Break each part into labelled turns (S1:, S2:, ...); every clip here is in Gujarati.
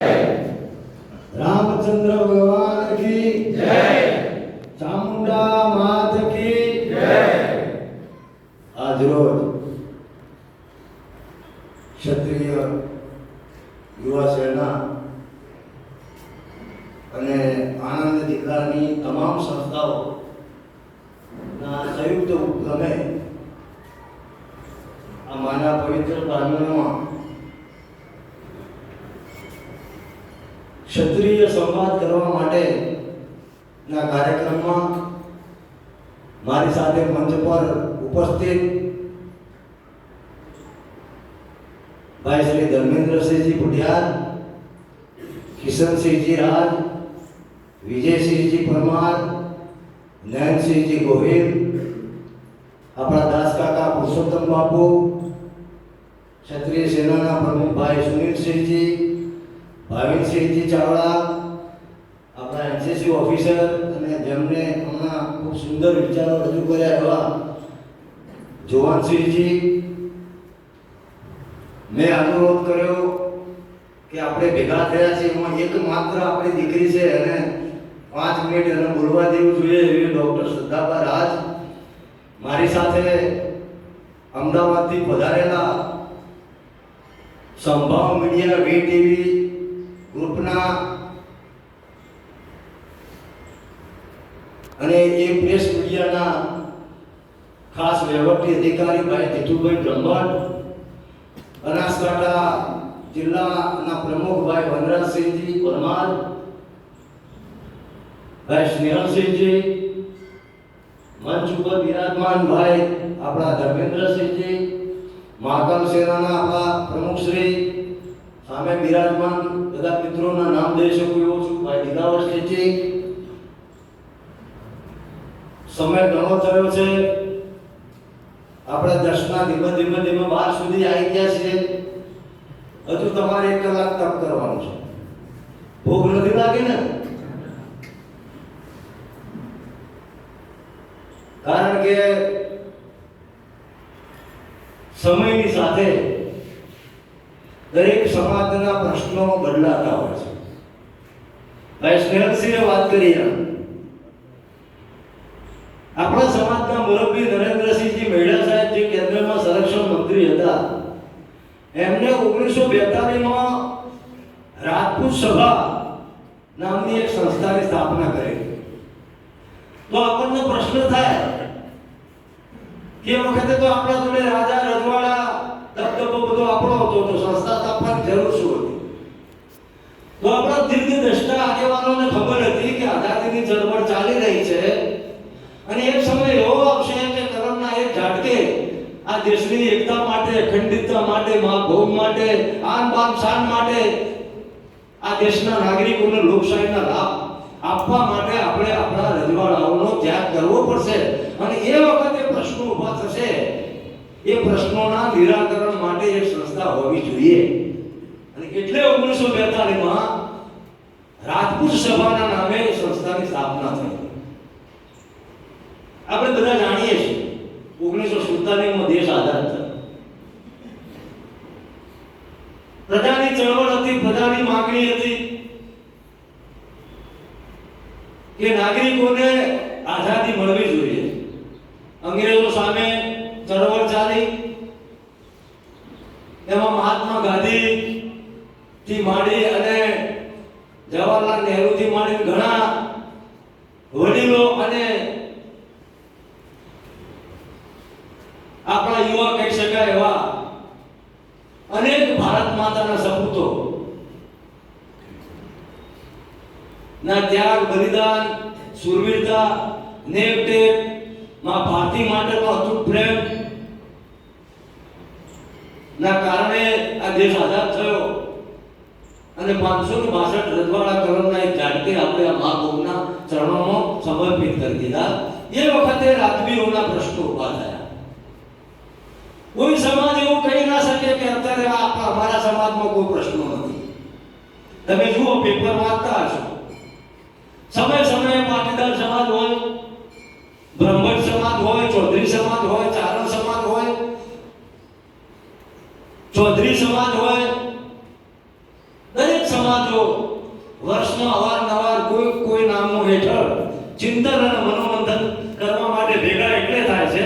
S1: रामचंद्र भगवान की जय, चामुंडा मात की जय। आज रोज क्षत्रिय युवा सेना અને આણંદ જિલ્લાની તમામ સંસ્થાઓના સંયુક્ત ઉપક્રમે આ માના પવિત્ર પ્રાંગણમાં ક્ષત્રિય સંવાદ કરવા માટેના કાર્યક્રમમાં મારી સાથે મંચ પર ઉપસ્થિત ભાઈ શ્રી ધર્મેન્દ્રસિંહજી ભુડિયાર, કિશનસિંહજી રાજ, વિજયસિંહજી પરમાર, નયનસિંહજી ગોહિલ, આપણા દાસ કાકા પુરુષોત્તમ બાપુ, ક્ષત્રિય સેનાના પ્રમુખ ભાઈ સુનિલસિંહજી, ભાવિનસિંહજી ચાવડા, આપણા એનસીસી ઓફિસર અને જેમને હમણાં ખૂબ સુંદર વિચારો રજૂ કર્યા એવા જોવાનસિંહજી, મેં અનુરોધ કર્યો કે આપણે ભેગા થયા છે એમાં એક માત્ર આપણી દીકરી છે અને 5 મિનિટ એને બોલવા દેવું જોઈએ એવી ડૉક્ટર શ્રદ્ધાબા રાજ મારી સાથે અમદાવાદથી પધારેલા સંભાવ મીડિયા વીટીવી ગ્રુપના અને એ પ્રેસ મીડિયાના ખાસ વહીવટી અધિકારી ભાઈ જીતુભાઈ બ્રહ્મભટ્ટ, બનાસકાંઠા જિલ્લાના પ્રમુખ ભાઈ વનરાજસિંહજી પરમાર, ભાઈ સ્નેહલસિંહજી, મંચ ઉપર બિરાજમાન ભાઈ આપણા ધર્મેન્દ્રસિંહજી, મહાકાલ સેનાના આપણા પ્રમુખ શ્રી સામે બિરાજમાન બધા મિત્રોના નામ દઈ શકું એવો છું, ભાઈ દિલાવરસિંહજી. સમય ઘણો થયો છે, આપણે દર્શના ધીમે ધીમે 12 સુધી આવી ગયા છીએ. હજુ તમારે 1 કલાક તપ કરવાનું છે. ભૂખ નથી લાગી ને? કારણ કે સમયની સાથે દરેક સમાજના પ્રશ્નો બદલાતા હોય છે. ભાઈ સ્નેહલસિંહે વાત કરી આપણા સમાજના મુરબ્બી નરેન્દ્રસિંહજી મહેડા સાહેબ જે કેન્દ્રમાં સંરક્ષણ મંત્રી હતા, એમને 1942માં રાજપૂત સભા નામની એક સંસ્થાની સ્થાપના કરી. તો આપણને પ્રશ્ન થાય કે વખતે તો આપણા જોડે રાજા રજવાડા દબદબો બધો આપણો હતો, તો સંસ્થા સ્થાપવાની જરૂર શું હતી? તો આપણા દીર્ઘદ્રષ્ટા આગેવાનોને ખબર હતી કે આઝાદીની ચળવળ ચાલી રહી છે અને એક સમય એવો આવશે કે કરમના એક ઝાટકે આ દેશની એકતા માટે, અખંડિતતા માટે, મા ભૌમ માટે, આન બાન શાન માટે, આ દેશના નાગરિકોને લોકશાહીના લાભ આપવા માટે આપણે આપણા રજવાડાઓનો ત્યાગ કરવો પડશે અને એ વખતે પ્રશ્નો ઊભા થશે. એ પ્રશ્નોના નિરાકરણ માટે એક સંસ્થા હોવી જોઈએ અને એટલે 1942માં રાજપૂત સભાના નામે સંસ્થાની સ્થાપના થઈ. આપણે બધા જાણીએ છીએ 1947માં દેશ આઝાદ થયો. પ્રજાની ચળવળ હતી, પ્રજાની માંગણી હતી કે નાગરિકોને આઝાદી મળવી જોઈએ. અંગ્રેજો સામે ચળવળ ચાલી, એમાં મહાત્મા ગાંધી થી માંડી અને જવાહરલાલ નહેરુ થી માંડી ઘણા વડીલો અને આપણા યુવા કહી શકાય એવા અનેક ભારત માતાના સપૂતો ના ત્યાગ, બલિદાન, શૂરવીરતા, નેવટેપ, માં ભારતી માટેનો અતૂટ પ્રેમ ના કારણે આ દેશ આઝાદ થયો અને 562 રજવાડા કરમના એક ઝાટકે આપણે આ મા ભૌમના ચરણોમાં સમર્પિત કરી દીધા. એ વખતે રાજવીરોના પ્રશ્નો ઊભા થયા. કોઈ સમાજ એવું કહી ના શકે કે અત્યારે અમારા સમાજમાં કોઈ પ્રશ્નો નથી. તમે જુઓ, પેપર વાંચતા હશો, સમય સમયે પાટીદાર સમાજ હોય, બ્રહ્મણ સમાજ હોય, ચૌધરી સમાજ હોય, ચારણ સમાજ હોય, ચૌધરી સમાજ હોય, દરેક સમાજ સમાજો વર્ષમાં અવારનવાર કોઈ નામો હેઠળ ચિંતન અને મનોમંથન કરવા માટે ભેગા એટલે થાય છે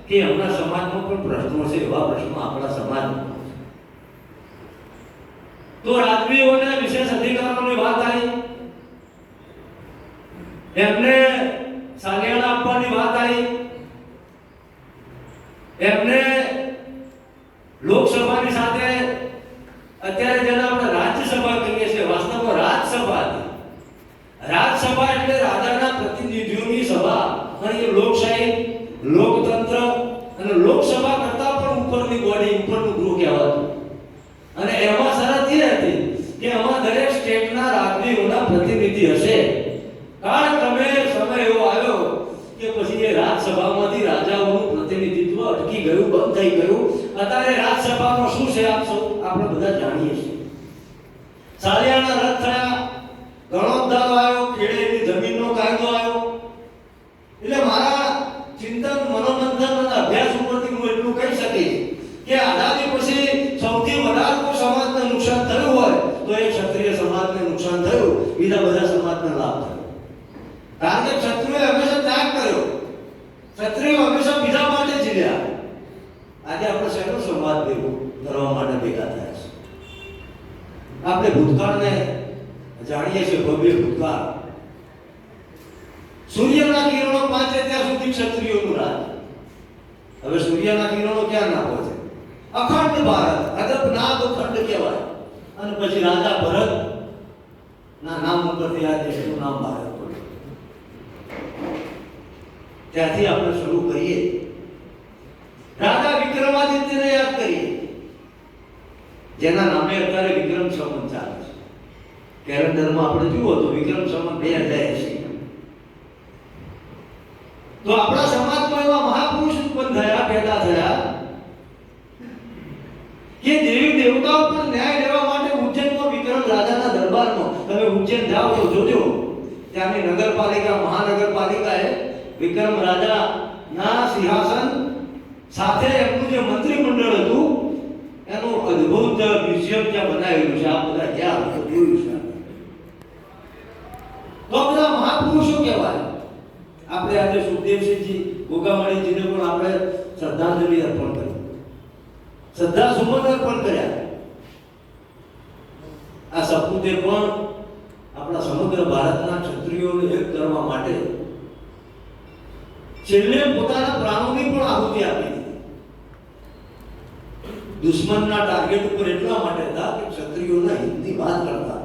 S1: કે આપણા સમાજમાં પણ પ્રશ્નો છે, એવા પ્રશ્નો આપણા સમાજમાં. તો રાજવીઓને વિશેષ અધિકારોની વાત આવી, એમને સાલિયાણા આપવાની વાત આવી, એમને લોકસભાની સાથે અત્યારે જેને આપણે રાજ્યસભા કહીએ છીએ, વાસ્તવમાં રાજસભા હતી. રાજસભા એટલે રાજાના પ્રતિનિધિઓની સભા, અને એ લોકશાહી, લોકતંત્ર અને લોકસભા કરતા પણ ઉપરની બોડી, ઉપરનું ગૃહ કહેવાતું. અને એમાં શરત એ હતી કે એમાં દરેક સ્ટેટના રાજવીઓના પ્રતિનિધિ હશે. કાળક્રમે સમય એવો આવ્યો કે પછી એ રાજસભામાંથી રાજાઓનું પ્રતિનિધિત્વ અટકી ગયું, બંધ થઈ ગયું. અત્યારે રાજસભામાં શું છે આપણે બધા જાણીએ છીએ. સાલિયાના રદ થયા, ગણોત્તર આવ્યો, ખેડેની જમીનનો કાયદો આવ્યો. એટલે મારા ચિંતન, મનોમંથન અને અભ્યાસ ઉપરથી હું એટલું કહી શકીશ કે આઝાદી પછી સૌથી વધારે કોઈ સમાજને નુકસાન થયું હોય તો એ ક્ષત્રિય સમાજને નુકસાન થયું, બીજા બધા સમાજને લાભ થયો. કારણ કે ક્ષત્રિયોએ હંમેશા ત્યાગ કર્યો, ક્ષત્રિયો હંમેશા બીજા માટે જીવ્યા. આજે આપણે શેનો સમાજ ભેગો કરવા માટે ભેગા થયા છે? આપણે ભૂતકાળને જાણીએ છીએ, ભવ્ય ભૂતકાળ. સૂર્યના કિરણો પાંચે ત્યાં સુધી ક્ષત્રિયોનું રાજ. હવે સૂર્યના કિરણો ક્યાં ના પહોંચે? અખંડ ભારત, અજબનાદ ખંડ કહેવાય. અને પછી રાજા ભરત ના નામ ઉપરથી આ દેશનું નામ ભારત પડ્યું. ત્યાંથી આપણે શરૂ કરીએ. રાજા વિક્રમાદિત્યને યાદ કરીએ, જેના નામે અત્યારે વિક્રમ સંવત ચાલે છે. કેલેન્ડરમાં આપણે જુઓ તો વિક્રમ સંવત 2080. તો આપણા સમાજમાં એવા મહાપુરુષ ઉત્પન્ન થયા, પેદા થયા કે દેવી દેવતાઓ પણ ન્યાય લેવા માટે ઉજ્જૈનમાં વિક્રમ રાજાના દરબારમાં, તમે ઉજ્જૈન જાઓ તો જોજો, ત્યાંની નગરપાલિકા, મહાનગરપાલિકાએ વિક્રમ રાજાના સિંહાસન સાથે એમનું જે મંત્રીમંડળ હતું એનું અદ્ભુત મ્યુઝિયમ ત્યાં બનાવેલું છે. આ બધા ક્યાં જોયું છે? તો બધા મહાપુરુષો કહેવાય. આપણે આજે સુખદેવસિંહજી ગોગામણીજીને પણ આપણે શ્રદ્ધાંજલિ અર્પણ કરી, શ્રદ્ધા સુમન અર્પણ કર્યા. આ સપૂતે પણ આપણા સમગ્ર ભારતના ક્ષત્રિયોને એક કરવા માટે છેલ્લે પોતાના પ્રાણોની પણ આહુતિ આપી દીધી. દુશ્મનના ટાર્ગેટ ઉપર એટલા માટે હતા કે ક્ષત્રિયોના હિતની વાત કરતા.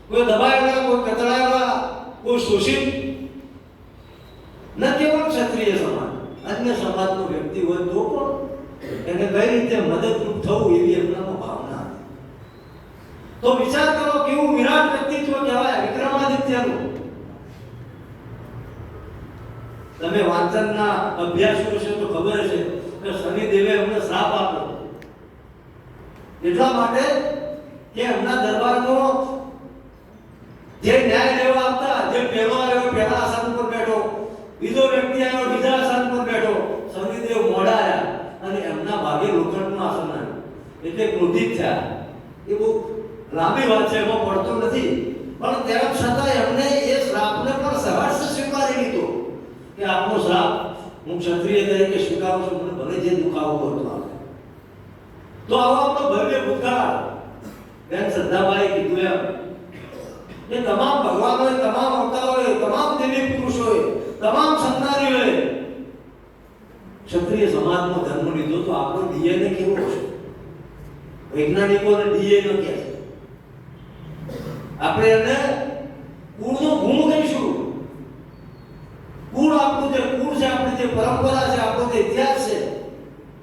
S1: કોઈ દબાયેલા, કોઈ કતરાયેલા, કોઈ શોષિત, ન કેવળ ક્ષત્રિય સમાજ, અન્ય સમાજનો વ્યક્તિ હોય તો પણ એને કઈ રીતે મદદરૂપ થવું એવી એમનામાં ભાવના હતી. તો વિચાર કરો કેવું વિરાટ વ્યક્તિત્વ કહેવાય વિક્રમાદિત્યનું. તમે વાંચનના અભ્યાસ કરશો તો ખબર છે કે શનિદેવે એમને શ્રાપ આપ્યો એટલા માટે કે એમના દરબારમાં જે ન્યાય લેવા આવતા, જે પહેલો આવ્યો પહેલા આસન પર બેઠો, બીજો વ્યક્તિ આવ્યો બીજા આસન પર બેઠો, શનિદેવ મોડા આવ્યા અને એમના ભાગે લોખંડનું આસન આવ્યું એટલે ક્રોધિત થયા. એ બહુ લાંબી વાત છે, એમાં પડતો નથી, પણ તેમ છતાં એમને એ શ્રાપને પણ સહર્ષ સ્વીકારી લીધો કે આપનો શ્રાપ હું ક્ષત્રિય તરીકે સ્વીકારું છું, મને ભલે જે દુઃખ આવવું હતું આવે. તો આવો આપણો ભવ્ય ભૂતકાળ. બેન શ્રદ્ધાબાઈ કીધું એમ એ તમામ ભગવાનોએ, તમામ અવતારોએ, તમામ દેવી પુરુષોએ, તમામ સંતાનીઓએ ક્ષત્રિય સમાજમાં જન્મ લીધો. તો આપણો ડીએનએ કેવો હશે? વૈજ્ઞાનિકોને ડીએનએ કહે છે. આપણે એને કુળનો ગુણ કહીશું. કુળ આપણું જે કુળ છે, આપણી જે પરંપરા છે, આપણો જે ઇતિહાસ છે,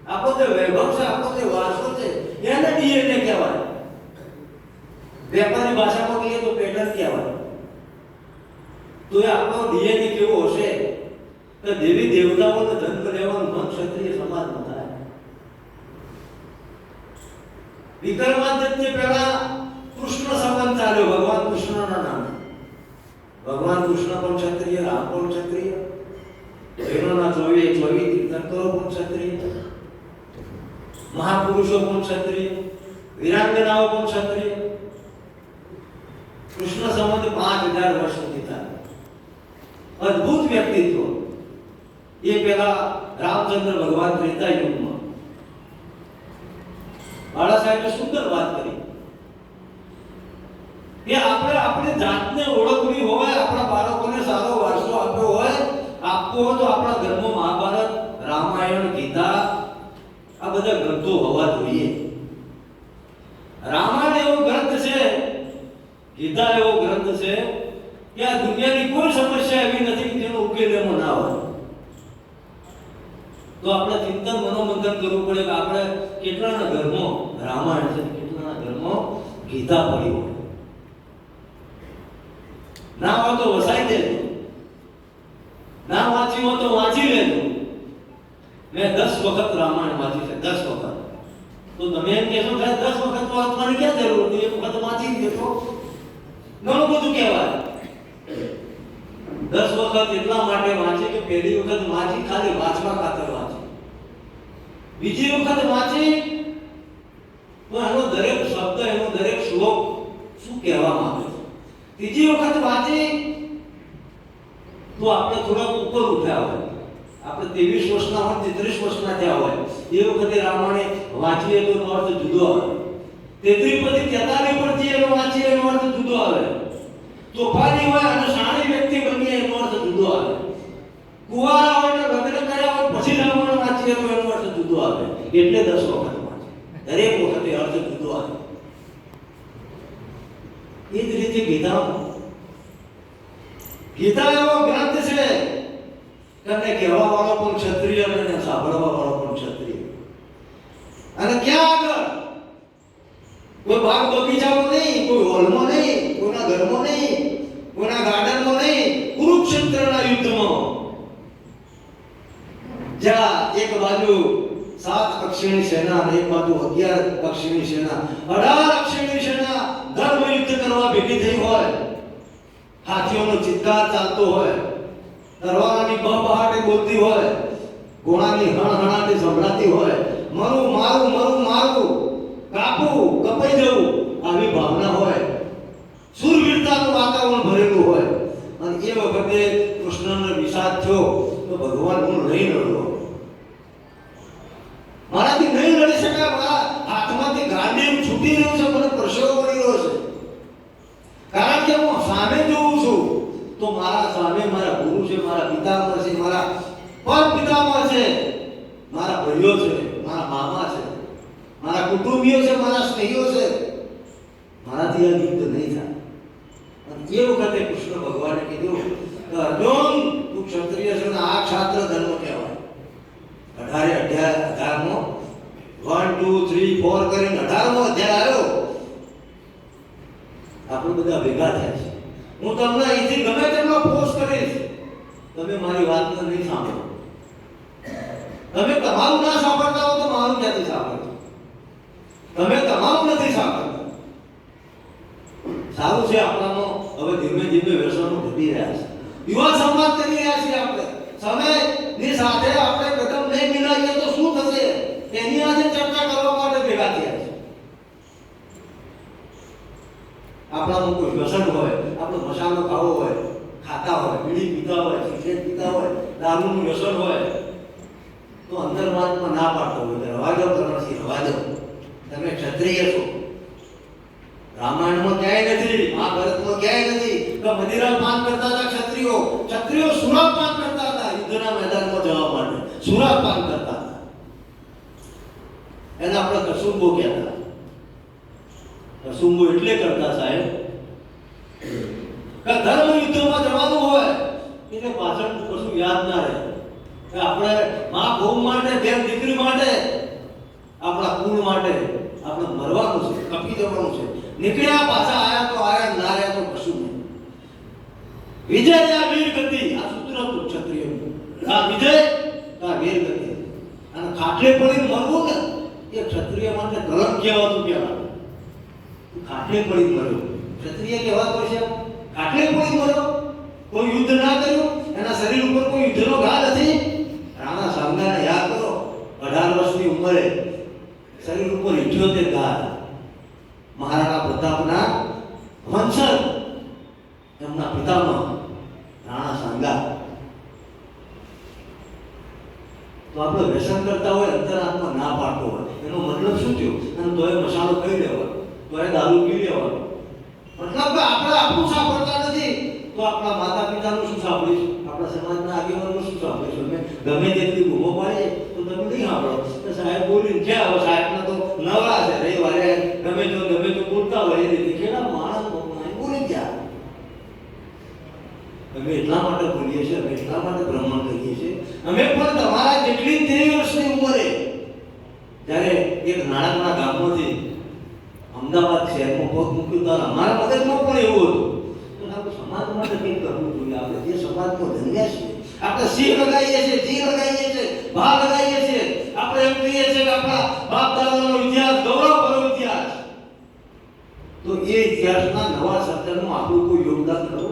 S1: આપણો જે વૈભવ છે, આપણો જે વારસો છે, એને ડીએનએ કહેવાય. વેપારી ભાષામાં કહીએ તો પેટર્ન કહેવાય. તો એ આપણો ડીએનએ કેવો હશે કે દેવી દેવતાઓને જન્મ લેવાનું મન ક્ષત્રિય સમાજમાં થાય. વિક્રમાદિત્ય પહેલા કૃષ્ણ સંબંધ ચાલ્યો ભગવાન કૃષ્ણના નામે. ભગવાન કૃષ્ણ પણ ક્ષત્રિય, રામ પણ ક્ષત્રિય, જૈનોના 24 તીર્થંકરો પણ ક્ષત્રિય, મહાપુરુષો પણ ક્ષત્રિય, વીરાંગનાઓ પણ ક્ષત્રિય. કૃષ્ણ સંવત 5000 વર્ષ નીકળ્યા. અદ્ભુત વ્યક્તિત્વ. એ પેલા રામચંદ્ર ભગવાન ત્રેતા યુગમાં બાળા સાહેબે સુંદર વાત કરી કે આપણે આપણી જાતને ઓળખવી હોય, આપણા બાળકોને સારો વારસો આપ્યો હોય, આપવો હોય તો આપણા ઘરમાં મહાભારત, રામાયણ, ગીતા આ બધા ગ્રંથો હોવા જોઈએ. રામાયણ એવો ગ્રંથ છે, ગીતા એવો ગ્રંથ છે કે આ દુનિયાની કોઈ સમસ્યા એવી નથી કે જેનો ઉકેલ એમાં ના હોય. તો આપણે ચિંતન મનોમંથન કરવું પડે કે આપણે કેટલાના ઘરમાં રામાયણ છે, કેટલાના ઘરમાં ગીતા પડી હોય. ના હોય તો વસાઈ દેજો, ના વાંચી હોય તો વાંચી લેજો. મેં 10 વખત રામાયણ વાંચી છે, 10 વખત. તો તમે એમ કહેશો કે 10 વખત વાંચવાની ક્યાં જરૂર હતી, એક વખત વાંચી દેજો, ઘણું બધું કહેવાય. 10 વખત એટલા માટે વાંચી કે પહેલી વખત વાંચી ખાલી વાંચવા ખાતર વાંચી, બીજી વખત વાંચી તો એનો દરેક શબ્દ, એનો દરેક શ્લોક શું કહેવા માંગે છે. ત્રીજી વખત વાંચી તો આપણે થોડાક ઉપર ઉઠ્યા હોય, આપણે 23 વર્ષના હોય, 33 વર્ષના થયા હોય, એ વખતે રામાયણ વાંચીએ તો એનો અર્થ જુદો આવે. 33 પછી 43 પછી એનો વાંચીએ એનો અર્થ જુદો આવે. તોફાની હોય અને શાણી વ્યક્તિ બનીએ એનો અર્થ જુદો આવે. કુંવારા હોય ને લગ્ન કર્યા હોય પછી રામાયણ વાંચીએ તો એનો અર્થ જુદો આવે. એટલે 10 વખત વાંચે, દરેક વખતે અર્થ જુદો આવે. એ જ રીતે ગીતા એવો ગ્રંથ છે કે કહેવા વાળો પણ ક્ષત્રિય અને સાંભળવા વાળો પણ ક્ષત્રિય. અને ક્યાં આગળ કોઈ બાગ બગીચામાં નહીં, કોઈ હોલમાં નહીં, કોઈના ઘરમાં નહીં, કોઈના ગાર્ડનમાં નહીં, કુરુક્ષેત્રના યુદ્ધમાં જ્યાં એક બાજુ 7 અક્ષીણી સેના અને એક બાજુ 11 અક્ષીણી સેના, 18 અક્ષીણી સેના ધર્મ યુદ્ધ કરવા ભેગી થઈ હોય, હાથીઓનો ચિત્કાર ચાલતો હોય, તરવારની બહાટે બોલતી હોય, ઘોડાની હણહણાટી સંભળાતી હોય, મરું મારું મરું મારું, કાપું કપાઈ જવું, આવી ભાવના હોય, શૂરવીરતાનું વાતાવરણ ભરેલું હોય. અને એ વખતે કૃષ્ણનો વિષાદ થયો તો ભગવાન હું નહીં લડો, મારાથી નહીં લડી શકાય, મારા હાથમાંથી ગાંડીવ છૂટી રહ્યું છે, મને પરસેવો વળી રહ્યો છે. કારણ કે હું સામે જોઉં છું તો મારા સામે મારા ગુરુ છે, મારા પિતામહ છે, મારા પર પિતામહ છે, મારા ભાઈઓ છે, મારા મામા છે, મારા કુટુંબીઓ છે, મારા સ્નેહીઓ છે. મારાથી આ યુદ્ધ નહીં થાય. અને એ વખતે કૃષ્ણ ભગવાને કીધું કે અર્જુન, તું ક્ષત્રિય છે ને આ ક્ષાત્ર ધર્મ કહેવાય. 18 1 2 3 4 કરીને 18મો અધ્યાય આવ્યો. આપણે બધા ભેગા થયા છે. હું તમને અહીંથી ગમે તેટલો ફોર્સ કરીશ, તમે મારી વાતને નહીં સાંભળો. તમે તમારું ના સાંભળતા હો તો મારું ક્યાંથી સાંભળો? તમે તમારું નથી સાંભળતા. સારું છે, આપણામાં હવે ધીમે ધીમે વ્યસનો ઘટી રહ્યા છે. યુવા સંવાદ કરી રહ્યા છીએ આપણે. સમયની સાથે આપણે કદમ નહીં મિલાવીએ તો શું થશે એની આજે ચર્ચા કરવા માટે ભેગા થયા છે. આપણામાં કોઈ વ્યસન હોય, આપણે મસાલો ખાવો હોય, ખાતા હોય, બીડી પીતા હોય, સિગરેટ પીતા હોય, દારૂનું વ્યસન હોય તો અંતર્માનમાં ના પાડતો હોય, રવા દો કરણથી રવા દો. તમે ક્ષત્રિય છો. રામાયણમાં ક્યાંય નથી, મહાભારતમાં ક્યાંય નથી કે મદિરા પાન કરતા હતા ક્ષત્રિયો. ક્ષત્રિયો સુરા પાન કરતા હતા, યુદ્ધના મેદાનમાં જવા માટે સુરા પાન કરતા હતા. એને આપણે કસુંબો કહેતા. કસુંબો એટલે કરતા સાહેબ કે ધર્મ યુદ્ધમાં જવાનું હોય એટલે પાછળ કશું યાદ ના રહે કે આપણે મા ભૂમ માટે, બેન દીકરી માટે, આપણા કુળ માટે આપણે મરવાનું છે, કપી જવાનું છે. નીકળ્યા પાછા આયા તો આયા, ના રહ્યા તો કશું નહીં. વિજય યા વીર ગતિ, આ સૂત્ર હતું ક્ષત્રિયનું. આ વિજય આ વીર ગતિ. અને ખાટલે પડીને મરવું ને એ ક્ષત્રિય માટે કલંક કહેવાતું કહેવાય. ખાટલે પડી મર્યો ક્ષત્રિય કહેવાતો છે. ખાટલે પડી મર્યો, કોઈ યુદ્ધ ના કર્યું, એના શરીર ઉપર કોઈ યુદ્ધનો ઘા નથી. રાણા સાંગાને યાદ કરો, 18 વર્ષની ઉંમરે શરીર ઉપર 78 ઘા. મહારાણા પ્રતાપના વંશજ આપણે વ્યસન કરતા હોય, અંતરાત્મા ના પાડતો હોય, એનો મતલબ શું થયો? અને તોય મસાલો ખાઈ લેવાનો, તોય દારૂ પી લેવાનો. મતલબ કે આપણે આપણું સાંભળતા નથી તો આપણા માતા પિતાનું શું સાંભળીશું? આપણા સમાજના આગેવાનનું શું સાંભળીશું? ગમે તેટલી બૂમો પાડીએ તો તમે નહીં સાંભળો કે સાહેબ બોલીને ક્યાં આવે? સાહેબના તો નવરા છે, રવિવારે ગમે તો બોલતા હોય એ રીતે. કેટલા માણસ બોલી ગયા. અમે એટલા માટે બોલીએ છીએ, અમે એટલા માટે ભ્રમણ કરીએ છીએ. અમે પણ તમારા જેટલી 13 વર્ષની ઉંમરે જ્યારે એક નાણાકીય ગામમાંથી અમદાવાદ શહેરમાં પગ મૂક્યું ત્યારે અમારા મગજમાં પણ એવું હતું કે આપણે સમાજ માટે કંઈક કરવું જોઈએ. આપણે જે સમાજનો ધન્ય છે, આપણે સિંહ લગાવીએ છીએ, જી લગાવીએ છીએ, ભા લગાવીએ છીએ. આપણે એમ કહીએ છીએ કે આપણા બાપ દાદાનો ઇતિહાસ ગૌરવભર્યો ઇતિહાસ. તો એ ઇતિહાસના નવા સર્જનમાં આપણું કોઈ યોગદાન કરો.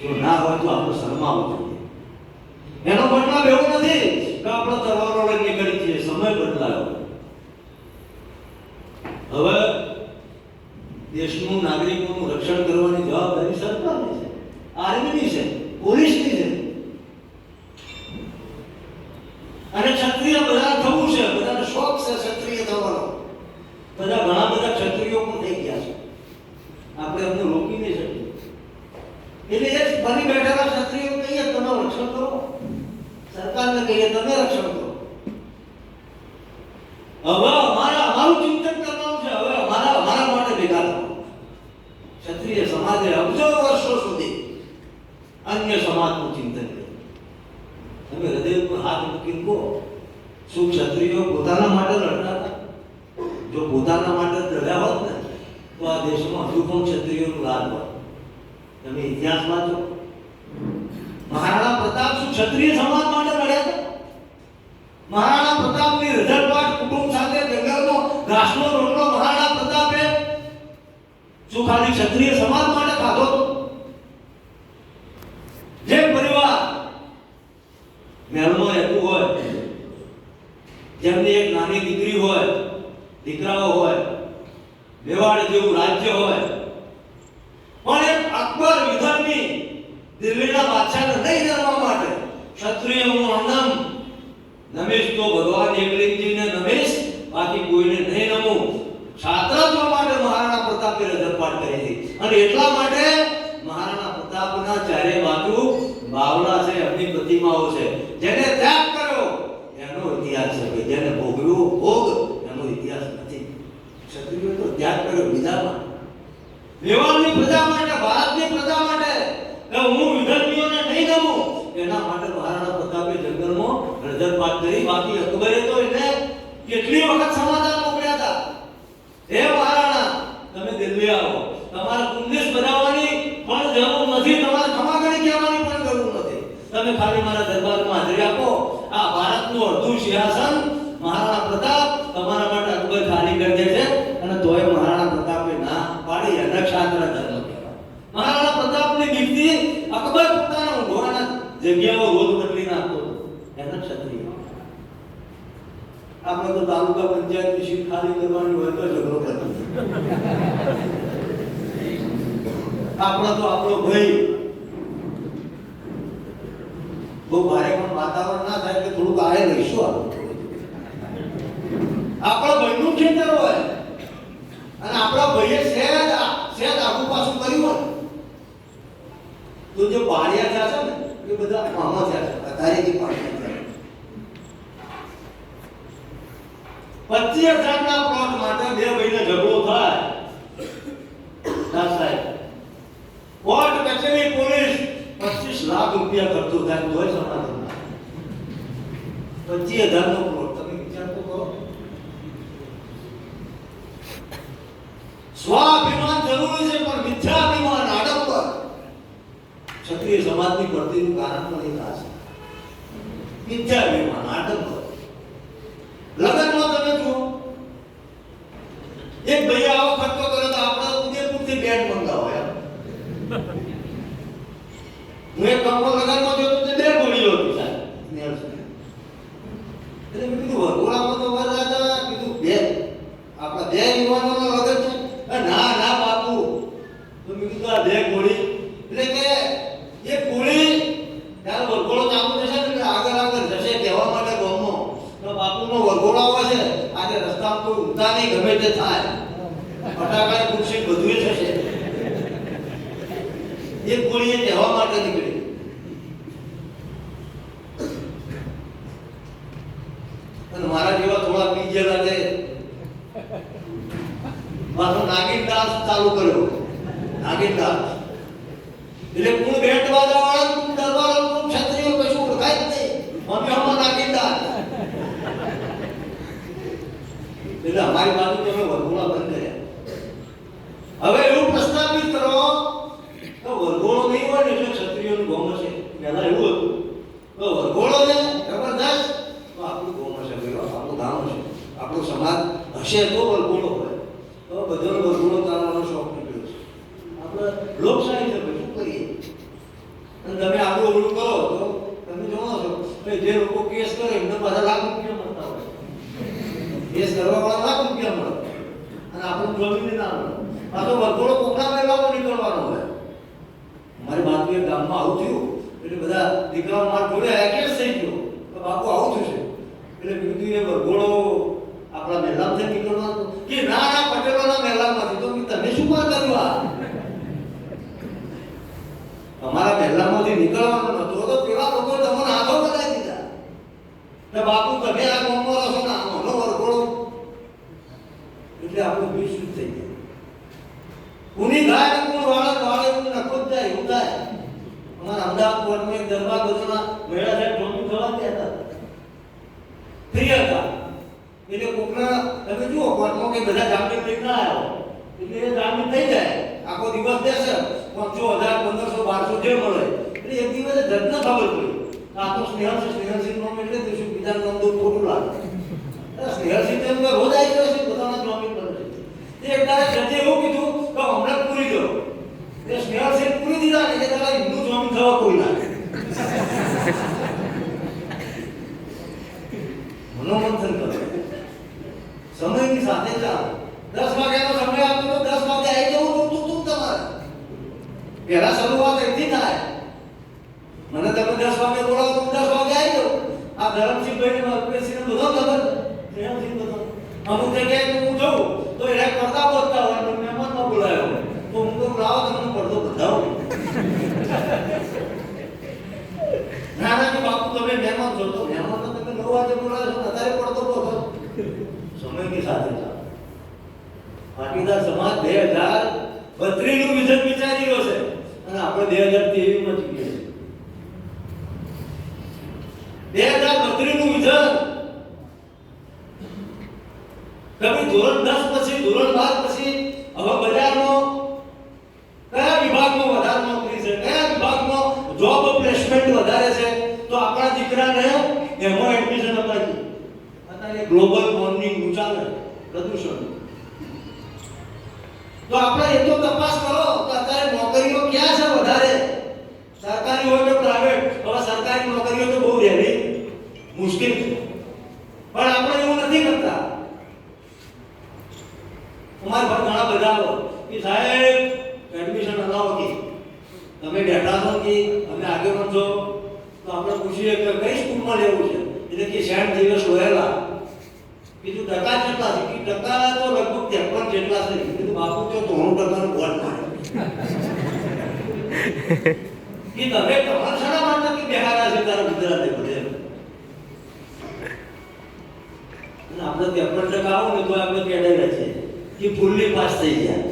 S1: જો ના હોય તો આપણે શરમાવું જોઈએ. એનો મતલબ એવો નથી કે આપણે તલવારો લઈને નીકળી છીએ. સમય બદલાયો. હવે દેશનું નાગરિકોનું રક્ષણ કરવાની જવાબદારી સરકારની છે, આર્મીની છે, પોલીસની છે. અને ક્ષત્રિય બધા થવું છે, બધાને શોખ છે ક્ષત્રિય થવાનો. ઘણા બધા ક્ષત્રિયો પણ થઈ ગયા છે. આપણે એમને રોકી નહીં શકીએ. એટલે એ બની બેઠેલા ક્ષત્રિયો કહીએ તમે રક્ષણ કરો, સરકારને કહીએ તમે રક્ષણ કરો. હવે અમારું ચિંતન કરવાનું છે. હવે અમારા માટે ભેગા થવાનું. ક્ષત્રિય સમાજે અબજો વર્ષો સુધી અન્ય સમાજનું ચિંતન કર્યું. તમે હૃદય ઉપર હાથ મૂકીને કહો, શું ક્ષત્રિયો પોતાના માટે લડતા હતા? જો પોતાના માટે લડ્યા હોત ને તો આ દેશમાં હજુ પણ ક્ષત્રિયોનું રાજ હોત. તમે ઇતિહાસ વાંચો. મહારાણા પ્રતાપ શું ક્ષત્રિય સમાજ માટે લડ્યા હતા? મહારાણા પ્રતાપની રજરપાટ કુટુંબ સાથે જંગલનો ઘાસનો રોટલો મહારાણા પ્રતાપે શું ખાલી ક્ષત્રિય સમાજ માટે ખાધો હતો? જે પરિવાર મહેલમાં રહેતું હોય, જેમની એક નાની દીકરી હોય, દીકરાઓ હોય, મેવાડ જેવું રાજ્ય હોય, પણ એક અકબર વિધર્મી દિલ્હીના બાદશાહને નહીં જરવા માટે ક્ષત્રિય હું અનમ નમેશ તો ભગવાન એકલિંગજીને નમેશ, બાકી કોઈને નહીં નમું. છાત્રત્વ માટે મહારાણા પ્રતાપે રજરપાટ કરી હતી. અને એટલા માટે મહારાણા પ્રતાપના ચારે બાજુ બાવલા છે, એમની પ્રતિમાઓ છે. જેને ત્યાગ કર્યો એનો ઇતિહાસ છે, જેને ભોગવ્યો ભોગ એનો ઇતિહાસ નથી. ક્ષત્રિયો તો ત્યાગ કર્યો બીજા માટે, મેવાડની પ્રજા માટે, ભારતની પ્રજા માટે. હું વિધર્મીઓને નહીં ગમું એના માટે મહારાણા પ્રતાપે જંગલમાં રજરપાટ કરી. બાકી અકબરે તો એને કેટલી વખત સમાચાર મોકલ્યા હતા, હે મહારાણા તમે દિલ્હી આવો, તમારે કુંદીશ બજાવવાની પણ જરૂર નથી, તમારે ખમાગણી કહેવાની પણ જરૂર નથી. તમે ખાલી મારા દરબારમાં હાજરી આપો. આ ભારતનું અડધું સિંહાસન મહારાણા પ્રતાપ તમારા માટે અકબર ખાલી કરી દે છે. અને તોય મહારાણા પ્રતાપે ના પાડી. એને ક્ષાત્ર ધર્મ કહેવાય. મહારાણા પ્રતાપની દીકરી અકબર પોતાના ઊંઘવાના જગ્યાઓ રોજ બદલી નાખતો. એને ક્ષત્રિય. આપણે તો તાલુકા પંચાયતની સીટ ખાલી કરવાની હોય તો ઝઘડો કરતો. આપણે તો આપણો ભાઈ બહુ ભારે પણ વાતાવરણ ના થાય કે થોડુંક આયે લઈશું. આપણો ભાઈનું ખેતર હોય અને આપણા ભાઈએ શેર આગુ પાછું કર્યું હોય તો જે પાળિયા થયા છે ને એ બધા મામા થયા છે. અધારેથી પાળિયા થયા. 25,000 ના પ્લોટ માટે બે ભાઈને ઝઘડો થાય. સાહેબ કોર્ટ કચેરી પોલીસ 25 લાખ રૂપિયા ખર્ચો થાય તોય સમાધાન ના. 25,000 નો પ્લોટ તમે વિચાર તો કરો. સ્વાભિમાન જરૂરી છે પણ મિથ્યાભિમાન આડંબર ક્ષત્રિય સમાજની પડતીનું કારણ પણ એક આ છે. મિથ્યાભિમાન આડંબર. લગ્નમાં તમે જુઓ એક ભાઈ આવો ખર્ચો કરે તો આપણે ઉદયપુરથી બેટ મંગાવો. હું એક કંપો લગાડમાં જોયો તો 2 ગોળીઓ હતી સાહેબ. એટલે મેં કીધું વરઘોડામાં તો વરરાજા કીધું 2 આપણા 2 યુવાનોનો લગન છે. ના ના બાપુ. તો મેં કીધું આ 2 ગોળી એટલે કે એ ગોળી ત્યારે વરઘોડો ચાલુ થશે ને આગળ જશે કહેવા માટે તે થાય. ફટાકડા ખુરશી બધું થશે. એક ગોળીએ કહેવા માટે નીકળી. અને મારા જેવા થોડા પીજેલા છે મારો નાગિન ડાન્સ ચાલુ કર્યો. નાગિન ડાન્સ એટલે કોણ બેટ વાળા કોણ દરબાર કોણ ક્ષત્રિય કશું ઓળખાય જ નહીં. અમે હમણાં નાગિન ડાન્સ એટલે અમારી બાજુ તમે વરઘોડા બંધ કર્યા. હવે એવું પ્રસ્થાપિત કરો તો વરઘોડો નહીં હોય ને એટલે ક્ષત્રિયોનું ગોમ છે. પહેલા એવું હતું તો વરઘોડો છે જબરદસ્ત તો આપણું ગોમ છે, આપણું ગામ છે, આપણો સમાજ હશે તો વરઘોડો હોય. તો બધાનો વરઘોડો ચાલવાનો શોખ નીકળ્યો છે. આપણે લોકશાહી છે, શું કરીએ? અને તમે આપણું ઓળું કરો તો તમે જોવો છો કે જે લોકો કેસ કરે એમને બધા લાખ રૂપિયા મળતા હોય. કેસ કરવા વાળા લાખ રૂપિયા મળે અને આપણું જમીન ના મળે. આ તો વરઘોડો કોકના પહેલા નીકળવાનો હોય. મારી બાજુ એક ગામમાં આવું થયું એટલે બધા દીકરાઓ મારા જોડે કેસ થઈ ગયો તો બાપુ આવું થશે એટલે કીધું એ વરઘોડો આપણા મહેલામાંથી નીકળવાનો કે ના ના પટેલોના મહેલામાંથી. તો તમે શું વાત કર્યું? આ અમારા મહેલામાંથી નીકળવાનો નતો તો પેલા લોકો તમને હાથો બનાવી દીધા કે બાપુ તમે આ ગામમાં રહો ને આનો વરઘોડો એટલે આપણું બીજ શુદ્ધ થઈ જાય. કોની ગાય કોણ વાળે વાળે નખો જ જાય એવું થાય. અમારા અમદાવાદ કોર્ટમાં એક દરબાર બધોના મેળા સાહેબ જોમી થવા ગયા હતા ફ્રી હતા એટલે કોકના તમે જુઓ કોર્ટમાં કે બધા જામીન લઈ ના આવ્યો એટલે એ જામીન થઈ જાય આખો દિવસ દેશે 500,000 1500 1200 જે મળે એટલે એક દિવસે જજને ખબર પડી આ તો સ્નેહલસિંહ નામ એટલે દેશું બીજા નામ તો ખોટું લાગે. સ્નેહલસિંહ તેમ રોજ આવી ગયો છે પોતાના જામીન પર તે એક દાડે જજે એવું કીધું કે હમણાં પૂરી દો. એ સ્નેહલસિંહ પૂરી દીધા ને કે તારા હિન્દુ જામીન થવા કોઈ ના મનોમંથન કરો. સમયની સાથે ચાલો. 10 વાગ્યાનો સમય આપો તો 10 વાગે આવી જવું તું તમારે. પહેલા શરૂઆત અહીંથી થાય. મને તમે 10 વાગે બોલાવો તો 10 વાગે આવી જાઉં. આ ધરમસિંહભાઈ ને અલ્પેશસિંહ બધો ખબર સ્નેહલસિંહ બધો અમુક જગ્યાએ હું જઉં તો એને પડદા બોલતા હોય તો મહેમાનમાં બોલાયો તો હું તો લાવો તમને પડદો બતાવો. ના ના કે બાપુ તમે મહેમાન છો તો મહેમાન તો તમે 9 વાગે બોલાવો છો અત્યારે પડદો બોલો. સમયની સાથે ચાલો. પાટીદાર સમાજ 2032 નું વિઝન વિચારી રહ્યો છે અને આપણે 2023 માં જીવીએ છીએ. 2032 નું વિઝન કभी ધોરણ 10 પછી ધોરણ 12 પછી હવે બજારમાં કયા વિભાગમાં વધારે નોકરી છે, કયા વિભાગમાં જોબ પ્લેસમેન્ટ વધારે છે તો આપણા દીકરાને એમાં એડમિશન અપાય. અત્યારે ગ્લોબલ વોર્મિંગ નું ચાલે પ્રદૂષણ તો આપણે એ તો તપાસ કરો કે અત્યારે નોકરીઓ ક્યાં છે વધારે સરકારી હોય કે પ્રાઇવેટ. હવે સરકારી નોકરીઓ તો બહુ રહેવી મુશ્કેલ છે પણ આપણે એવું નથી કરતા. અમારા પર ઘણા બધા કે સાહેબ એડમિશન અલાવો કે તમે બેઠા છો કે અમે આગળ છો તો આપણે પૂછીએ કે કઈ સ્કૂલમાં લેવું છે એટલે કે 60 દિવસ હોયેલા કીધું ટકા કેટલા છે કે ટકા તો લગભગ 53 જેટલા છે. કીધું બાપુ તો 90% વોટ મારે કે તમે તમારા શાળા માટે કે બેહારા છે તારા ગુજરાતી પડે અને આપણે 53% આવો ને તો આપણે કેડે છે કે ફૂલ્લી પાસ થઈ ગયા.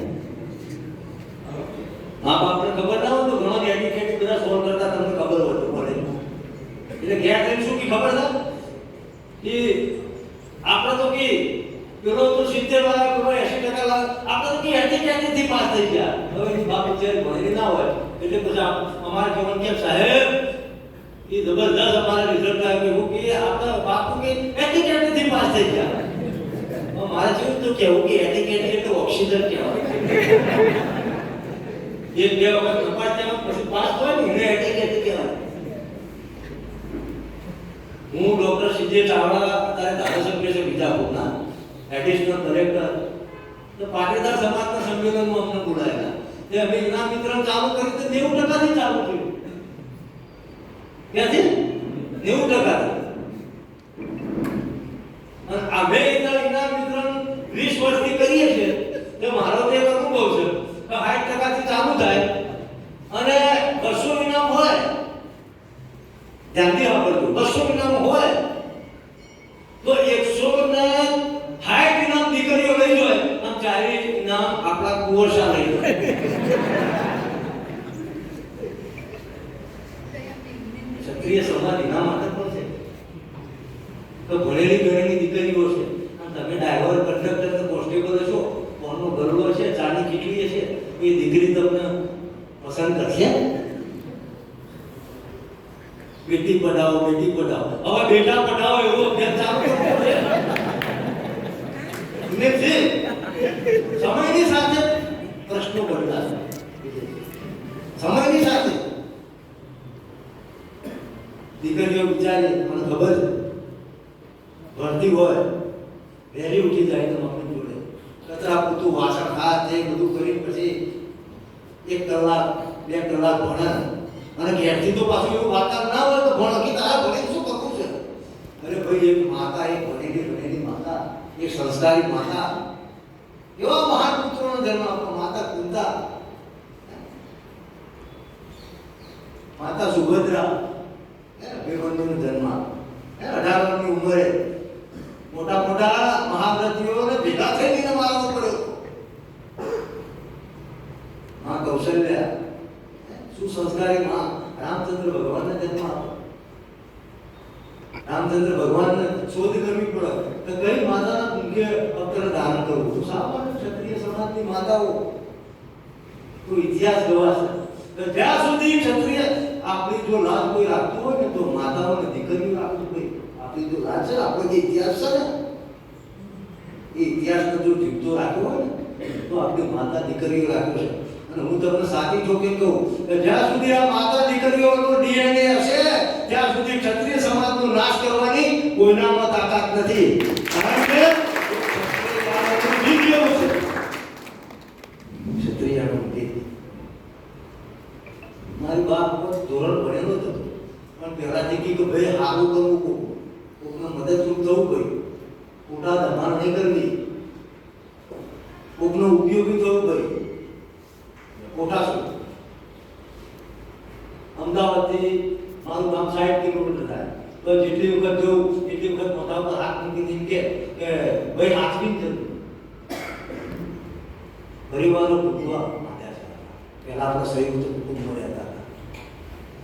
S1: આપણે ખબર ના હોય તો ઘણા એડિકેટેડ બધા સોલ્વ કરતા તમને ખબર હોય તો પડે એટલે ગયા ટાઈમ શું કે ખબર છે કે આપણે તો કે પેલો તો 70 વાળા પેલો 80% આપણે તો કે એડિકેટેડ થી પાસ થઈ ગયા. હવે એ બાપ છે ભણેલી ના હોય એટલે પછી અમારે કહેવાનું કે સાહેબ એ જબરદસ્ત અમારા રિઝલ્ટ આવ્યું કે આપણે બાપુ કે એડિકેટેડ થી પાસ થઈ ગયા. મારે જેવું તો કેવું કે એડિકેટેડ એટલે ઓક્સિજન કહેવાય. એક બે વખત નપાસ થયા પછી પાસ થાય ને એને એડિકેટેડ કહેવાય. હું ડોક્ટર સીજે ચાવડા અત્યારે ધારાસભ્ય છે બીજાપુરના એડિશનલ ડિરેક્ટર તો પાટીદાર સમાજના સંમેલનમાં અમને બોલાયેલા તે અમે ઇનામ વિતરણ ચાલુ કર્યું તો 90% થી ચાલુ થયું. ક્યાંથી 90%. અને અમે ઇનામ વિતરણ 20 વર્ષથી કરી ધ્યાનથી વાપરજો. 200 ઇનામ હોય તો 160 ઇનામ દીકરીઓ લઈ જાય અને 40 ઇનામ આપણા કુંવરસા લઈ જાય. ક્ષત્રિય સમાજ ઇનામ માટે પણ છે તો ભણેલી ગણેલી દીકરીઓ છે અને તમે ડ્રાઈવર કંડક્ટર ને કોન્સ્ટેબલ છો, કોનો ગરડો છે, ચાની ખીચડી છે, એ દીકરી તમને પસંદ કરશે? બેટી પઢાઓ બેટી પઢાઓ, હવે બેટા પઢાઓ એવો અભ્યાસ ચાલુ કરવો છે. સમયની સાથે પ્રશ્નો બદલાશે. સમયની સાથે દીકરીઓ વિચારે મને ખબર છે ભરતી હોય વહેલી ઉઠી જાય તો મમ્મી જોડે કચરા પૂતું વાસણ હાથ છે બધું કરી પછી 1 કલાક 2 કલાક ભણે અને ઘેરથી તો પાછું એવું વાતાવરણ ના હોય તો ભણ કે તારા ભણે શું કરવું છે? અરે ભાઈ એક માતા, એક ભણેલી માતા, એક સંસ્કારી માતા, એવા મહાન પુત્રોનો જન્મ આપો. માતા કુંતા, માતા સુભદ્રા, અભિમન્યુનો જન્મ 18 વર્ષની ઉંમરે મોટા મોટા મહાવ્રતીઓને ભેગા થઈને મારવો પડ્યો. માં કૌશલ્યા સુસંસ્કારી માં રામચંદ્ર ભગવાનને જન્મ આપ્યો. રામચંદ્ર ભગવાનને શોધ કરવી પડે તો કઈ માતાના મુખ્ય અક્ષર ધારણ કરવું? તો સામાન્ય ક્ષત્રિય સમાજની માતાઓ તો ઇતિહાસ ગવાશે. તો જ્યાં સુધી ક્ષત્રિય આપણી જો લાજ કોઈ રાખતું હોય ને તો માતાઓને દીકરીઓ રાખતું હોય. આપણી જો લાજ છે, આપણો જે ઇતિહાસ છે ને એ ઇતિહાસને જો જીવતો રાખ્યો હોય ને તો આપણી માતા દીકરીઓ રાખ્યો છે. અને હું તમને સાચી ચોખી કહું કે જ્યાં સુધી આ માતા દીકરીઓનો ડીએનએ હશે ત્યાં સુધી ક્ષત્રિય સમાજનો નાશ કરવાની કોઈનામાં તાકાત નથી. કારણ કે ક્ષત્રિયનું મારી બાપ ધોરણ ભણેલો હતો પણ પહેલાથી કે ભાઈ સારું કરવું, કોકને મદદરૂપ થવું, ભાઈ ખોટા દબાણ નહીં કરવી, કોકનો ઉપયોગી થવું, ભાઈ ખોટા શું. અમદાવાદથી મારું ગામ 60 કિલોમીટર થાય તો જેટલી વખત જવું એટલી વખત મોઢા પર હાથ મૂકી કે ભાઈ હાથવી જ પરિવારો પૂછવા માંડ્યા છે. પહેલા આપણે સંયુક્ત કુટુંબ રહેતા હતા,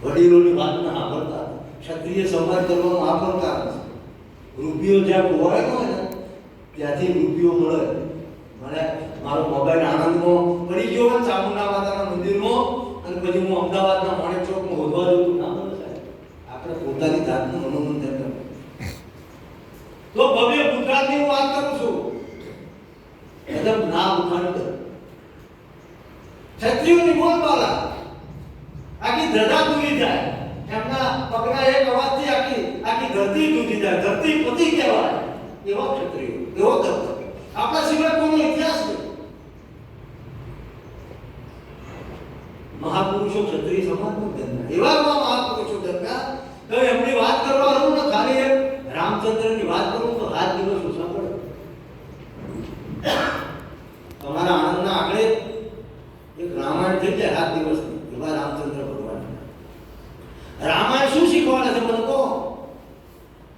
S1: વડીલોની વાત ના સાંભળતા, ક્ષત્રિય સમાજ કરવામાં વાપરતા. રૂપિયો જ્યાં ખોવાયેલો હોય ને ત્યાંથી રૂપિયો મળે. મને મારો મોબાઈલ આનંદમાં પડી ગયો હોય ચામુંડા માતાના મંદિરમાં અને પછી હું અમદાવાદના માણેક ચોકમાં હોદવા જવું ના મળે સાહેબ. આપણે પોતાની જાતનું મનોમંથન કરવું. તો ભવ્ય ગુજરાતની હું વાત કરું છું, એકદમ ના ઉખાણ કર ક્ષત્રિયોની બોલબાલા આખી ધજા તૂટી જાય. એમના પગના એક અવાજથી આખી ધરતી તૂટી જાય. ધરતી પતિ કહેવાય એવા ક્ષત્રિયો, એવો દત્ત. આપણા સિવાય કોનો ઇતિહાસ નહીં. મહાપુરુષો ક્ષત્રિય સમાજનો જન્મ, એવા મહાપુરુષો જન્મ્યા. તો એમની વાત કરવા રહું ને ખાલી એક રામચંદ્રની વાત કરું તો 7 દિવસ ઓછા પડે. તમારા આનંદના આગળ એક રામાયણ થઈ જાય 7 દિવસની. એવા રામચંદ્ર ભગવાન. રામાયણ શું શીખવાડે છે મને કહો?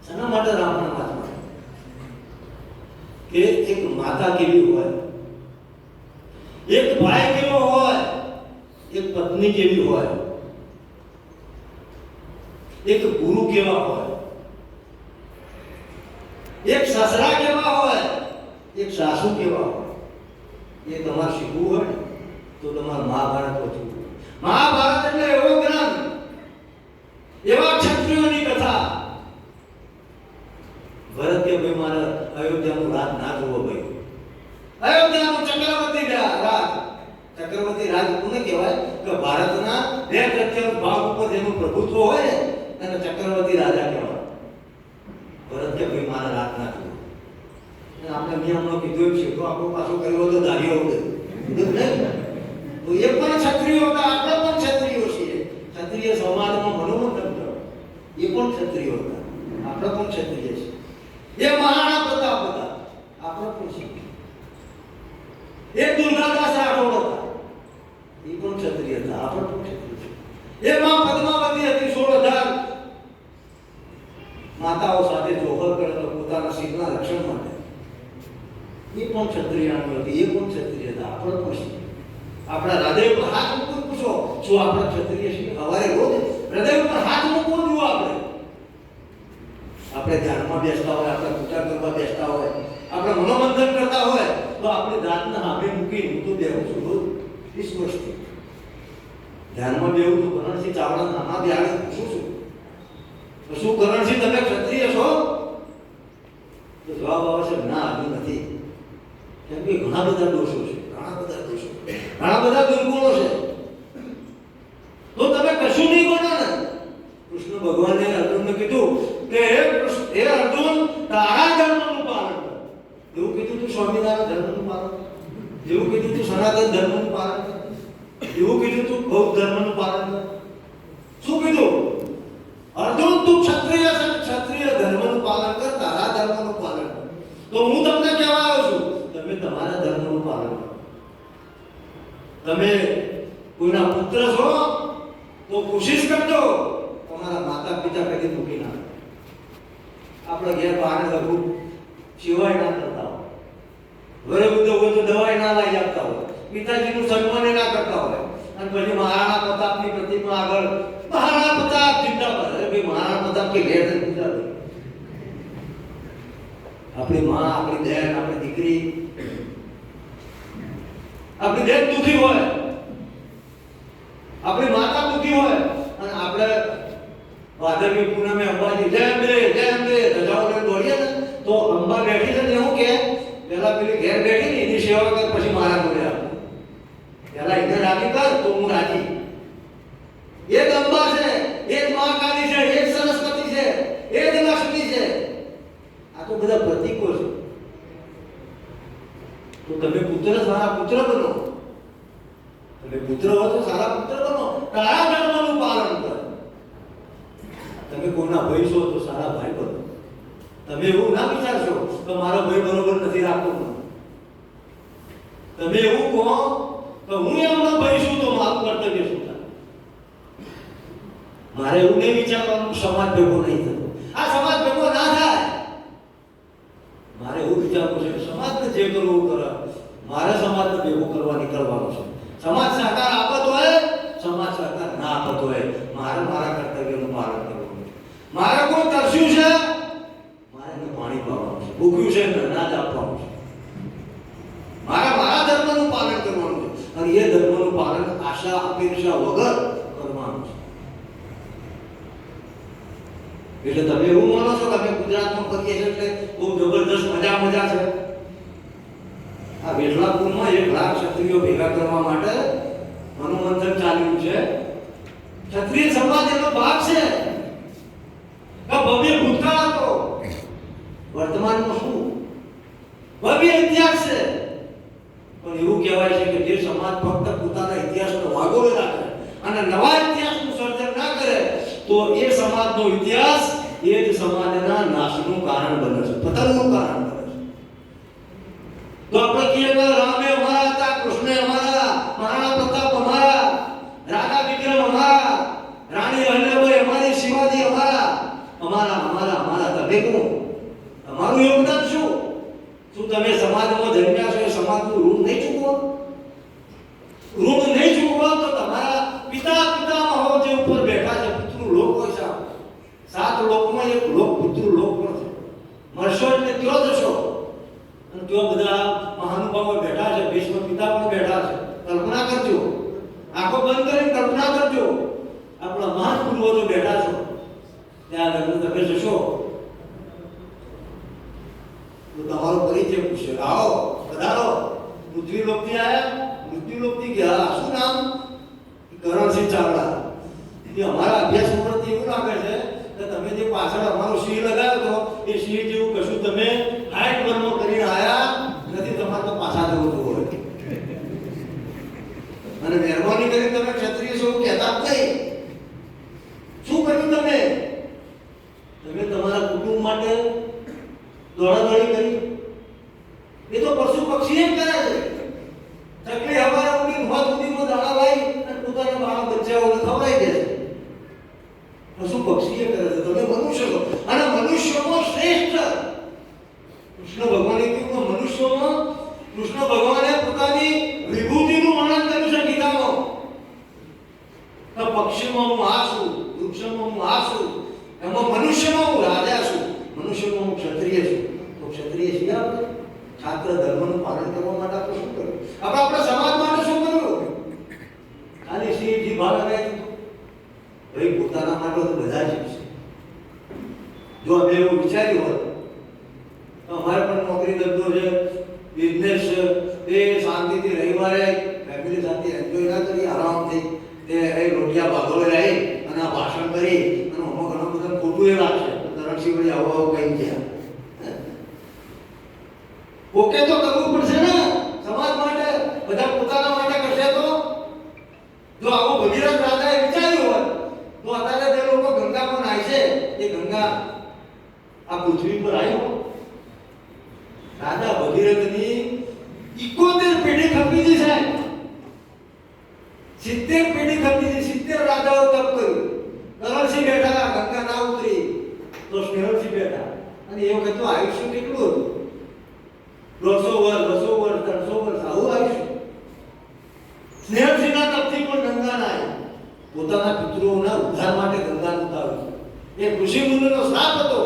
S1: શેના માટે રામાયણ વાંચવા? કે એક માતા કેવી હોય, એક ભાઈ કેવો હોય, એક પત્ની કેવી હોય, એક ગુરુ કેવા હોય, એક સસરા કેવા હોય, એક સાસુ કેવા હોય. એ તમારે શીખવું હોય તો તમારે મહાભારત વાંચવું. મહાભારત એટલે એવો ગ્રંથ, એવા ક્ષત્રિયોની કથા. ભરત કે ભાઈ મારે અયોધ્યાનું રાજ ના જોવો ભાઈ. અયોધ્યાનું ચક્રવર્તી રાજ. ચક્રવર્તી રાજ કોને કહેવાય? કે ભારતના 2/3 ભાગ ઉપર જેનું પ્રભુત્વ હોય ને એને ચક્રવર્તી રાજા કહેવાય. ભરત કે ભાઈ મારે રાજ ના જોવો. આપણે નિયમનો કીધું છે તો આપણો પાછો કર્યો તો ધાર્યો ઉડે. તો એ પણ ક્ષત્રિયો હતા, આપણે પણ ક્ષત્રિયો છીએ. ક્ષત્રિય સમાજમાં મનોમંથન કરો. એ પણ ક્ષત્રિયો હતા, આપણે પણ ક્ષત્રિય છીએ. એ મહારાણા પ્રતાપ હતા, આપણે પણ છીએ. એ દુર્ગાદાસ રાઠોડ હતા, એ પણ ક્ષત્રિય હતા, આપણે પણ ક્ષત્રિય છીએ. એ માં પદ્માવતી હતી 16,000 દેશના રક્ષણ માટે. એ પણ ક્ષત્રિયનું હતી, એ પણ ક્ષત્રિય હતા. આપણે પૂછીએ, આપણા હૃદય પર હાથ મૂકો, પૂછો શું આપણા ક્ષત્રિય છીએ? સવારે રોજ હૃદય પર હાથ મૂકવો જુઓ. આપણે ધ્યાનમાં બેસતા હોય, આપણે પૂજા કરવા બેસતા હોય, આપણે મનોમંથન કરતા હોય, તો આપણે દાંતને હામે મૂકી હું તો બેહું છું રોજ 20 વર્ષથી. ધ્યાનમાં બેહું છું. કરણસિંહ ચાવડા નાના બિહાડે પૂછું છું તો શું કરણસિંહ તમે ક્ષત્રિય છો? તો જવાબ આવે છે ના, હજુ નથી. કેમ કે ઘણા બધા દોષો છે, ઘણા બધા દુર્ગુણો છે. તો તમે કશું નહીં બનો ને. કૃષ્ણ ભગવાને અર્જુનને કીધું કે હે અર્જુન, તારા ધર્મનું પાલન કર. એવું કીધું તું સ્વામિનારાયણ ધર્મનું પાલન કર, એવું કીધું તું સનાતન ધર્મનું પાલન કર, એવું કીધું તું બૌદ્ધ ધર્મનું પાલન કર. શું કીધું? અર્જુન તું ક્ષત્રિય છે, ક્ષત્રિય ધર્મનું પાલન કર, તારા ધર્મનું પાલન કર. તો હું તમને કહેવા આવ્યો છું, તમે તમારા ધર્મનું પાલન કરો. તમે કોઈના પુત્ર છો તો કોશિશ કરજો તમારા માતા પિતા કદી મૂકી ના. આપણે ઘેર બહાર લઘુ સિવાય ના કરતા હોય, વૃદ્ધ હોય તો દવાઈ ના લાવી આપતા હોય, પિતાજીનું સન્માન ના કરતા હોય, અને પછી મહારાણા પ્રતાપની પ્રતિમા આગળ મહારાણા પ્રતાપ જિંદાબાદ. અરે ભાઈ, મહારાણા પ્રતાપ કે ઘેર જિંદાબાદ. આપણી માં, આપણી બહેન, આપણી દીકરી, આપણી બેન દુખી હોય, આપણી માતા દુખી હોય, અને આપણે ભાદરવી પૂનમે અંબાજી જય અંબે ધજાઓ લઈને દોડીએ ને, તો અંબા બેઠી છે ને એવું કે પેલા પેલી ઘેર બેઠી ને એની સેવા કર, પછી મારા જોડે આવે. પેલા એને રાજી કર તો હું રાજી. એક અંબા છે, એક મહાકાળી છે, એક સરસ્વતી છે, એક લક્ષ્મી છે. આ તો બધા પ્રતીકો છે. તો તમે પુત્ર સારા પુત્ર બનો. તમે પુત્ર હો તો સારા પુત્ર બનો. તારા ધર્મનું પાલન કરો. તમે કોઈના ભાઈ છો તો સારા ભાઈ બનો. તમે એવું ના વિચારશો તો મારો ભાઈ બરોબર નથી રાખતો. તમે એવું કહો તો હું એમનો ભાઈ છું તો મારું કર્તવ્ય શું થાય? મારે એવું નહીં વિચારવાનું સમાજ ભેગો નહીં થતો. આ સમાજ ભેગો ના થાય. મારે એવું વિચારવું છે કે સમાજને જે કરવું કરે, મારે સમાજને ભેગો કરવા નીકળવાનો છે. સમાજ સહકાર આપતો હોય, સમાજ સહકાર ના આપતો હોય, મારે મારા કર્તવ્યનું પાલન કરવું છે. મારે કોઈ તરસ્યું છે, મારે એને પાણી પાવાનું છે. ભૂખ્યું છે, અનાજ આપવાનું છે. મારે મારા ધર્મનું પાલન કરવાનું છે, અને એ ધર્મનું પાલન આશા અપેક્ષા વગર કરવાનું છે. એટલે તમે એવું માનો છો કે અમે ગુજરાતમાં કરીએ છીએ એટલે બહુ જબરદસ્ત મજા છે? આ વેઠલાપુરમાં 1 લાખ ક્ષત્રિયો ભેગા કરવા માટે મનોમંથન ચાલ્યું છે. ક્ષત્રિય સમાજ એનો ભાગ છે. ભવ્ય ભૂતકાળ હતો, વર્તમાનમાં શું ભવ્ય ઇતિહાસ છે. પણ એવું કહેવાય છે કે જે સમાજ ફક્ત પોતાના ઇતિહાસનો વાગોળો રાખે અને નવા ઇતિહાસનું સર્જન ના કરે, તો એ સમાજનો ઇતિહાસ એ જ સમાજના નાશનું કારણ બને છે, પતનનું કારણ બને છે. તો આપણે કહીએ કે રામે અમારા હતા, કૃષ્ણે અમારા, મહારાણા પ્રતાપ અમારા, રાજા વિક્રમ અમારા, રાણી અહલ્યાબાઈ અમારી, શિવાજી અમારા. તમે કોણ? તમારું યોગદાન શું? શું તમે સમાજમાં જન્મ્યા છો એ સમાજનું ઋણ નહીં ચૂકવો? ઋણ નહીં ચૂકવો તો તમારા પિતામહો જે ઉપર બેઠા છે, પિતૃલોક હોય છે. 7 લોકમાં એક લોક પિતૃલોક પણ છે. મરશો એટલે ત્યો જશો, અને ત્યો બધા મહાનુભાવો બેઠા છે, ભીષ્મ પિતા પણ બેઠા છે. કલ્પના કરજો, આંખો બંધ કરીને કલ્પના કરજો, આપણા મહાન પૂર્વજો બેઠા છો, ત્યાં લગ્ન તમે જશો તો તમારો પરિચય પૂછશે. આવો, પધારો. પૃથ્વીલોકથી આવ્યા, મૃત્યુલોકથી ગયા. શું નામ? કરણસિંહ ચાવડા. એ અમારા અભ્યાસ ઉપરથી એવું લાગે છે કે તમે જે પાછળ અમારો સિંહ લગાવ્યો હતો એ સિંહ જેવું કશું તમે હાઈટ વર્મો કરીને આવ્યા નથી. તમારે તો પાછા જવું હોય. અને મહેરબાની કરી તમે ક્ષત્રિય છો કહેતા જ નહીં. શું કર્યું તમે? તમે તમારા કુટુંબ માટે દોડાદોડી કરી. એ તો પશુ પક્ષી એમ કરે છે. ચકલી હવારે ઉડીને હોજ સુધીમાં દાણા લાવી અને પોતાના બાળક બચ્ચાઓને ખવડાવી દે છે. પશુ પક્ષી એ કરે છે. તમે મનુષ્ય છો, અને મનુષ્યમાં શ્રેષ્ઠ તો પક્ષીમાં હું આ છું, વૃક્ષમાં હું આ છું, એમાં મનુષ્યમાં હું રાજા છું, મનુષ્યમાં હું ક્ષત્રિય છું. તો ક્ષત્રિય છીએ આપણે? છાત્ર ધર્મનું પાલન કરવા માટે આપણે શું કર્યું? આપણા સમાજ માટે શું કર્યું? ખાલી સિંહજી ભાગ લગાવી દીધો. ભાઈ પોતાના માટે તો બધા જ છે. જો અમે એવું વિચાર્યું હોત તો અમારે પણ નોકરી ધંધો છે, બિઝનેસ છે, એ શાંતિથી રવિવારે ફેમિલી સાથે એન્જોય ના કરી આરામથી એ રોટિયા ભાગોળે રહી અને આ ભાષણ કરી અને અમુક ઘણું બધું ખોટું એ લાગશે. તરણસિંહ વળી આવું આવું કઈ ગયા. ઓકે તો કરવું પડશે ને સમાજ માટે, બધા પોતાના માટે કરશે તો. જો આવું ભગીરથ રાજાએ વિચાર્યું હોત તો અત્યારે જે લોકો ગંગામાં નાય છે એ ગંગા આ પૃથ્વી પર આવ્યો. રાજા ભગીરથની 71 પેઢી ખપી છે સાહેબ. 70 પેઢી ખપી છે. 70 રાજાઓ તપ કર્યું. તરણસિંહ બેઠા, ગંગા ના ઉતરી તો સ્નેહલસિંહ બેઠા. અને એ વખત તો આયુષ્ય કેટલું હતું? 100 વર્ષ, 200 વર્ષ, 300 વર્ષ આવું આયુષ્ય. સ્નેહલસિંહના તપથી પણ ગંગા ના આવી. પોતાના પિતૃઓના ઉદ્ધાર માટે ગંગાનું ઉતાર્યું. એ ઋષિ મુનિનો શ્રાપ હતો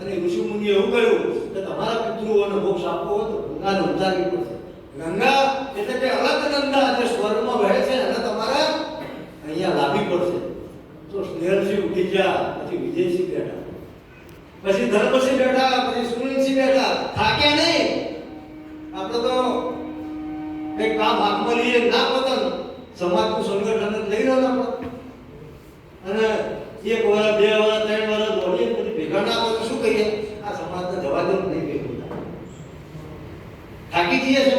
S1: અને ઋષિ મુનિએ એવું કહ્યું કે તમારા પિતૃઓને મોક્ષ આપવો હોય તો ગંગાને ઉતારવી પડશે. ગંગા એટલે કે અલગ ગંગા જે સ્વર્ગમાં વહે છે અને તમારે અહીંયા લાવવી પડશે. તો સ્નેહલસિંહ ઉઠી ગયા. પછી વિજયસિંહ બેઠા, પછી ધર્મસિંહ બેઠા, પછી સુનિલસિંહ બેઠા. થાક્યા નહીં. આપણે તો એક કામ હાથમાં લઈએ ના પતન સમાજનું સંગઠન લઈ રહ્યો આપણે અને 1 વર્ષ 2 વર્ષ 3 વર્ષ દોડીએ પછી ભેગા ના હોય તો શું કહીએ? આ સમાજને જવા દો, નહીં ભેગું થાય. થાકી જઈએ છે.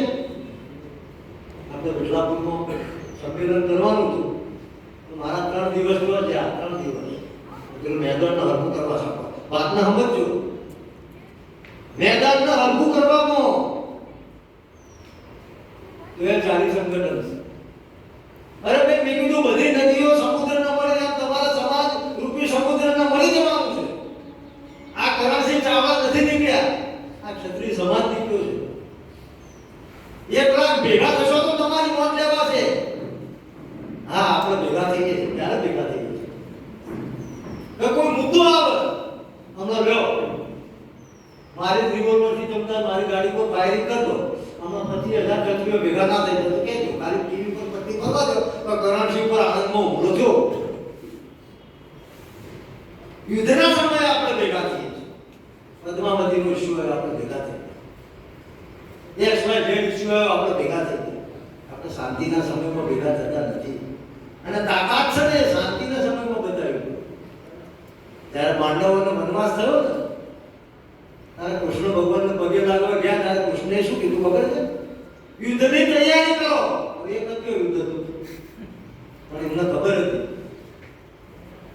S1: આપણે વિઠલાપુરમાં સંમેલન કરવાનું હતું તો મારા 3 દિવસ જેવા છે. આ 3 દિવસ પેલું મેદાનને હરખું કરવા શકો. વાતને સમજજો. મેદાનને હરખું કરવામાં તો એ 40 સંગઠન છે. અરે ભાઈ મેં કીધું બધી નદીઓ સમુદ્રને મળે એમ તમારા સમાજ રૂપી સમુદ્રને મળી જવાનું છે. આ કરણસિંહ ચાવડા નથી નીકળ્યા, આ ક્ષત્રિય સમાજ નીકળ્યો છે. 1 લાખ ભેગા થશો તો તમારી મત લેવાશે. હા આપણે ભેગા થઈ ગયા છે. ક્યારે ભેગા થઈ ગયા છે? કોઈ મુદ્દો આવે હમણાં લ્યો મારી રિવોલ્વરથી જમતા મારી ગાડી પર ફાયરિંગ કરતો હમણાં 25,000 ક્ષત્રિયો ભેગા ના થઈ તો કેજો ખાલી ટીવી પર પટ્ટી કરવા દો તો કરણસિંહ પર આનંદમાં હુમલો થયો. યુદ્ધના સમયે આપણે ભેગા થઈએ છીએ. પદ્માવતીનો ઇસ્યુ હોય આપણે ભેગા થઈ ગયા. XYZ ઇસ્યુ હોય આપણે ભેગા થઈ ગયા. આપણે શાંતિના સમયમાં ભેગા થતા નથી. અને તાકાત છે ને શાંતિના સમયમાં બતાવ્યું. ત્યારે પાંડવોનો વનવાસ થયો ને ત્યારે કૃષ્ણ ભગવાનને પગે લાગવા ગયા ત્યારે કૃષ્ણએ શું કીધું ખબર છે? યુદ્ધની તૈયારી કરો. એ કયું યુદ્ધ હતું? પણ એમને ખબર હતી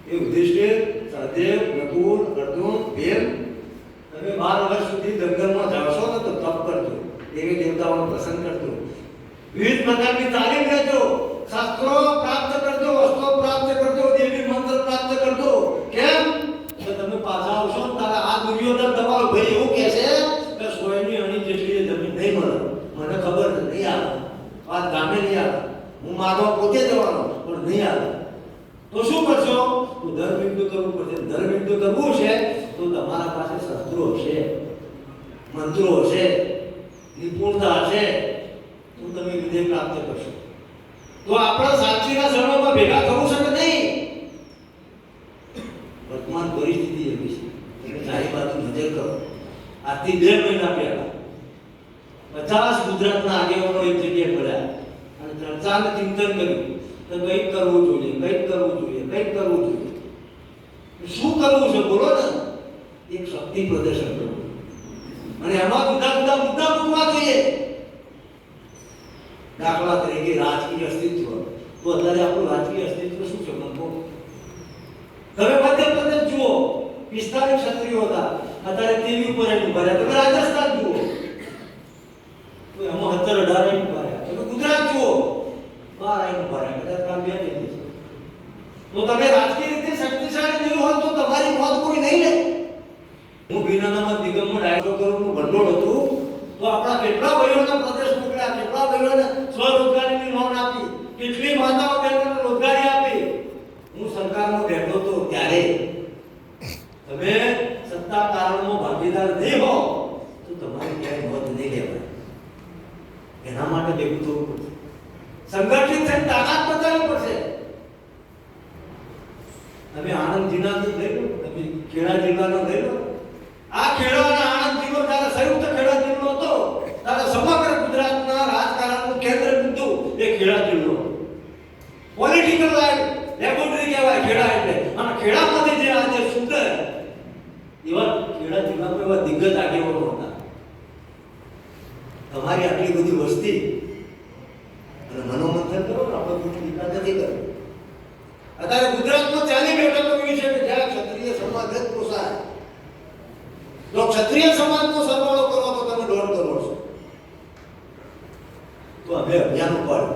S1: એ યુધિષ્ઠિર, સહદેવ, નકુલ, અર્જુન, ભીમ તમે 12 વર્ષ સુધી જંગલમાં જાશો ને તો તપ કરજો, દેવી દેવતાઓને પ્રસન્ન કરજો, વિવિધ પ્રકારની તાલીમ લેજો, શાસ્ત્રો પ્રાપ્ત કરજો, અસ્ત્રો પ્રાપ્ત કરજો, દેવી મંત્ર પ્રાપ્ત કરજો. કેમ? તો તમે પાછા આવશો ને તારા આ દુર્યોધન તમારો ભાઈ એવું કહેશે કે 100 ની અણી જેટલી જમીન નહીં મળે. મને ખબર છે નહીં આવે. વાત ગામે નહીં આવે. હું મારવા પોતે જવાનો પણ નહીં આવે. તો શું કરશો? તો ધર્મયુદ્ધ કરવું પડશે. ધર્મયુદ્ધ કરવું છે તો તમારા પાસે શસ્ત્રો હશે, મંત્રો હશે, નિપુણતા હશે તો તમે વિજય પ્રાપ્ત કરશો. તો આપણે સાચીના સમયમાં ભેગા થવું છે કે નહીં? વર્તમાન પરિસ્થિતિ એવી છે. તમે ચારે બાજુ નજર કરો. આજથી 2 મહિના પહેલા 50 ગુજરાતના આગેવાનો એક જગ્યાએ પડ્યા અને ચર્ચા અને ચિંતન કર્યું કે કંઈક કરવું જોઈએ, કંઈક કરવું જોઈએ, કંઈક કરવું જોઈએ. શું કરવું છે બોલો ને? એક શક્તિ પ્રદર્શન કરવું અને એમાં જુદા જુદા મુદ્દા મૂકવા જોઈએ. દાખલા તરીકે રાજકીય અસ્તિત્વ. તો અત્યારે આપણું રાજકીય અસ્તિત્વ શું છે? તમે મધ્યપ્રદેશ જુઓ, 45 ક્ષત્રિયો હતા, અત્યારે ટીવી ઉપર એમ ઉભા રહ્યા. તમે રાજસ્થાન જુઓ તો એમાં 17-18 એમ ઉભા રહ્યા. તમે ગુજરાત જુઓ 12 એમ ઉભા રહ્યા. કદાચ કામ બે થઈ જશે. તો તમે રાજકીય રીતે શક્તિશાળી નહીં હોય તો તમારી મત કોઈ નહીં લે. હું ભીનાનામાં નિગમમાં 250 કરોડનું ભંડોળ હતું તો આપણા કેટલા ભાઈઓને પ્રદેશ મોકલ્યા, કેટલા ભાઈઓને સ્વરોજગારીની લોન આપી, કેટલી માતાઓ બહેનોને રોજગારી આપી. આણંદ જિલ્લાનો લઈ લો, તમે ખેડા જિલ્લાનો લઈ લો. આ ખેડા અને આણંદ જિલ્લો ત્યારે સંયુક્ત ખેડા જિલ્લો હતો, ત્યારે સમગ્ર ગુજરાતના રાજકારણનું કેન્દ્ર બિંદુ એ ખેડા જિલ્લો. પોલિટિકલ લેબોરેટરી કહેવાય ખેડા એટલે. અને ખેડામાંથી જે આજે સુંદર એવા ખેડા જિલ્લામાં એવા દિગ્ગજ આગેવાનો હતા. તમારી આટલી બધી વસ્તી અને મનોમંથન કરો, આપણે કોઈ વિકાસ નથી કર્યો. અત્યારે ગુજરાતમાં 40 બેઠકો એવી છે કે જ્યાં ક્ષત્રિય સમાજ જ પોસાય. જો ક્ષત્રિય સમાજનો સરવાળો કરો તો તમે 1.5 કરોડ છો. તો હવે અભિયાન ઉપાડો.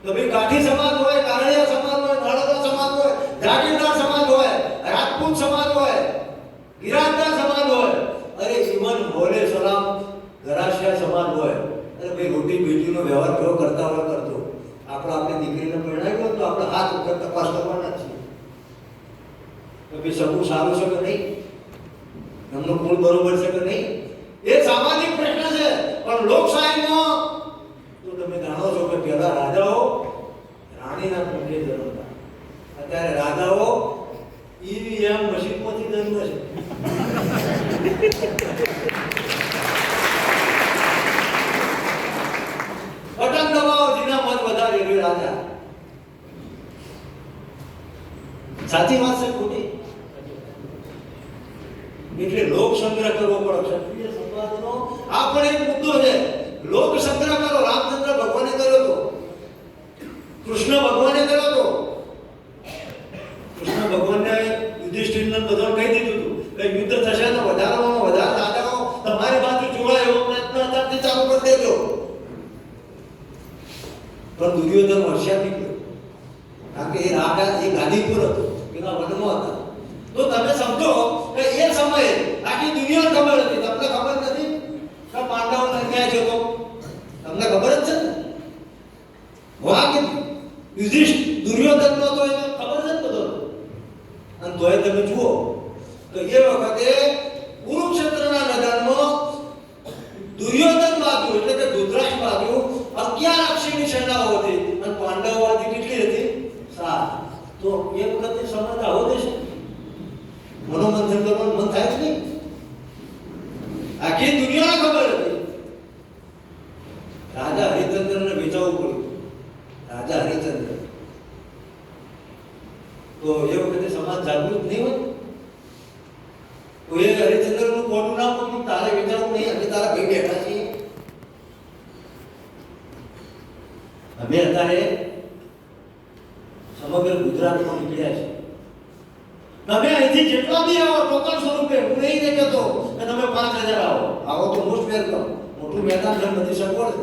S1: તો ભાઈ કાઠી સમાજ હોય, કારણિયા સમાજ હોય, નાળંદા સમાજ હોય, જાગીરદાર સમાજ હોય, રાજપૂત સમાજ હોય, ગિરાજદાર સમાજ હોય, અરે ઇવન ભોલે સલામ ગરાસિયા સમાજ હોય, અરે ભાઈ રોટી બેટીનો વ્યવહાર કેવો કરતા હોય કરતો. આપણે દીકરીને પરણાવ્યો તો આપણે હાથ ઉપર તપાસ કરવાના છીએ કે ભાઈ સગું સારું છે કે નહીં, એમનું કુળ બરોબર છે કે નહીં. એ સામાજિક પ્રશ્ન છે. પણ લોકશાહીમાં તો તમે જાણો છો કે પહેલા રાજાઓ રાણીના કુંડે જન્મતા, અત્યારે રાજાઓ ઈવીએમ મશીનમાંથી જન્મે છે. બટન દબાવો, જેના મત વધારે એ રાજા. સાચી વાત છે ખોટી? એટલે લોક સંગ્રહ કરવો પડે. ક્ષત્રિય સમાજનો આ પણ એક મુદ્દો છે. લોક સંગ્રહ કરો. રામચંદ્ર ભગવાને કર્યો હતો, કૃષ્ણ ભગવાને કર્યો હતો. કૃષ્ણ ભગવાનને યુધિષ્ઠિરને બધાને કહી દીધું હતું કે યુદ્ધ થશે તો વધારામાં વધારે રાજાઓ તમારી બાજુ જોડાય એવો પ્રયત્ન અત્યારથી ચાલુ કરી દેજો. પણ દુર્યોધન હોશિયાર નીકળ્યો, કારણ કે એ રાજા એ ગાદી પર હતો, એના વનમાં હતા. તો તમે સમજો કે એ સમયે આખી દુનિયા ખબર હતી. તમને ખબર નથી કે પાંડવોનો અન્યાય થયો? તમને ખબર જ છે ને. વાહ, યુધિષ્ઠિર દુર્યોધન નો તો એને ખબર છે બધો. અને તોય તમે જુઓ તો એ વખતે કુરુક્ષેત્રના મેદાનમાં દુર્યોધન બાજુ એટલે કે ધૃતરાષ્ટ્ર બાજુ 11 અક્ષરની સેનાઓ હતી અને પાંડવો બાજુ કેટલી હતી? 7. તો એ વખતે સમાજ આવો દેશે, મનોમંથન કરવાનું મન થાય જ નહીં. આખી દુનિયાને ખબર હતી. રાજા હરિચંદ્રને વેચાવવું પડ્યું. રાજા હરિચંદ્ર તો એ વખતે સમાજ જાગૃત નહીં હોય. તો એ હરિચંદ્રનું ખોટું ના પડ્યું, તારે વેચાવવું નહીં, અમે તારા ભાઈ બેઠા છીએ. અમે અત્યારે સમગ્ર ગુજરાતમાં નીકળ્યા છે. તમે અહીંથી જેટલા બી આવો ટોકન સ્વરૂપે, હું નહીં કહેતો કે તમે 5000 આવો તો મોસ્ટ વેલકમ. મોટું મેદાન છે, બધી સગવડ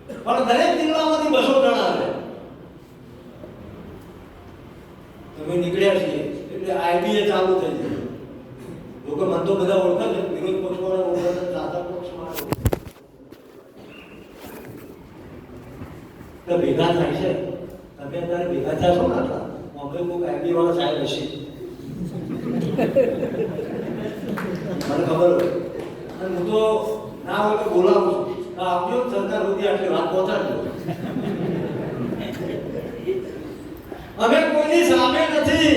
S1: છે. પણ દરેક જિલ્લામાંથી 200 જણા આવે. તમે નીકળ્યા છીએ એટલે આઈબીએ ચાલુ થઈ જાય. લોકો મન તો બધા ઓળખે છે, વિરોધ પક્ષવાળા ઓળખે છે, સાચા પક્ષમાં તો ભેગા થાય છે. તમે અત્યારે ભેગા થશો ને આટલા અમે કોઈ આઈબી વાળા સાહેબ હશે, મને ખબર હોય. અને હું તો ના હોય તો બોલાવું છું, આવજો સરકાર સુધી આટલી વાત પહોંચાડજો. અમે કોઈની સામે નથી.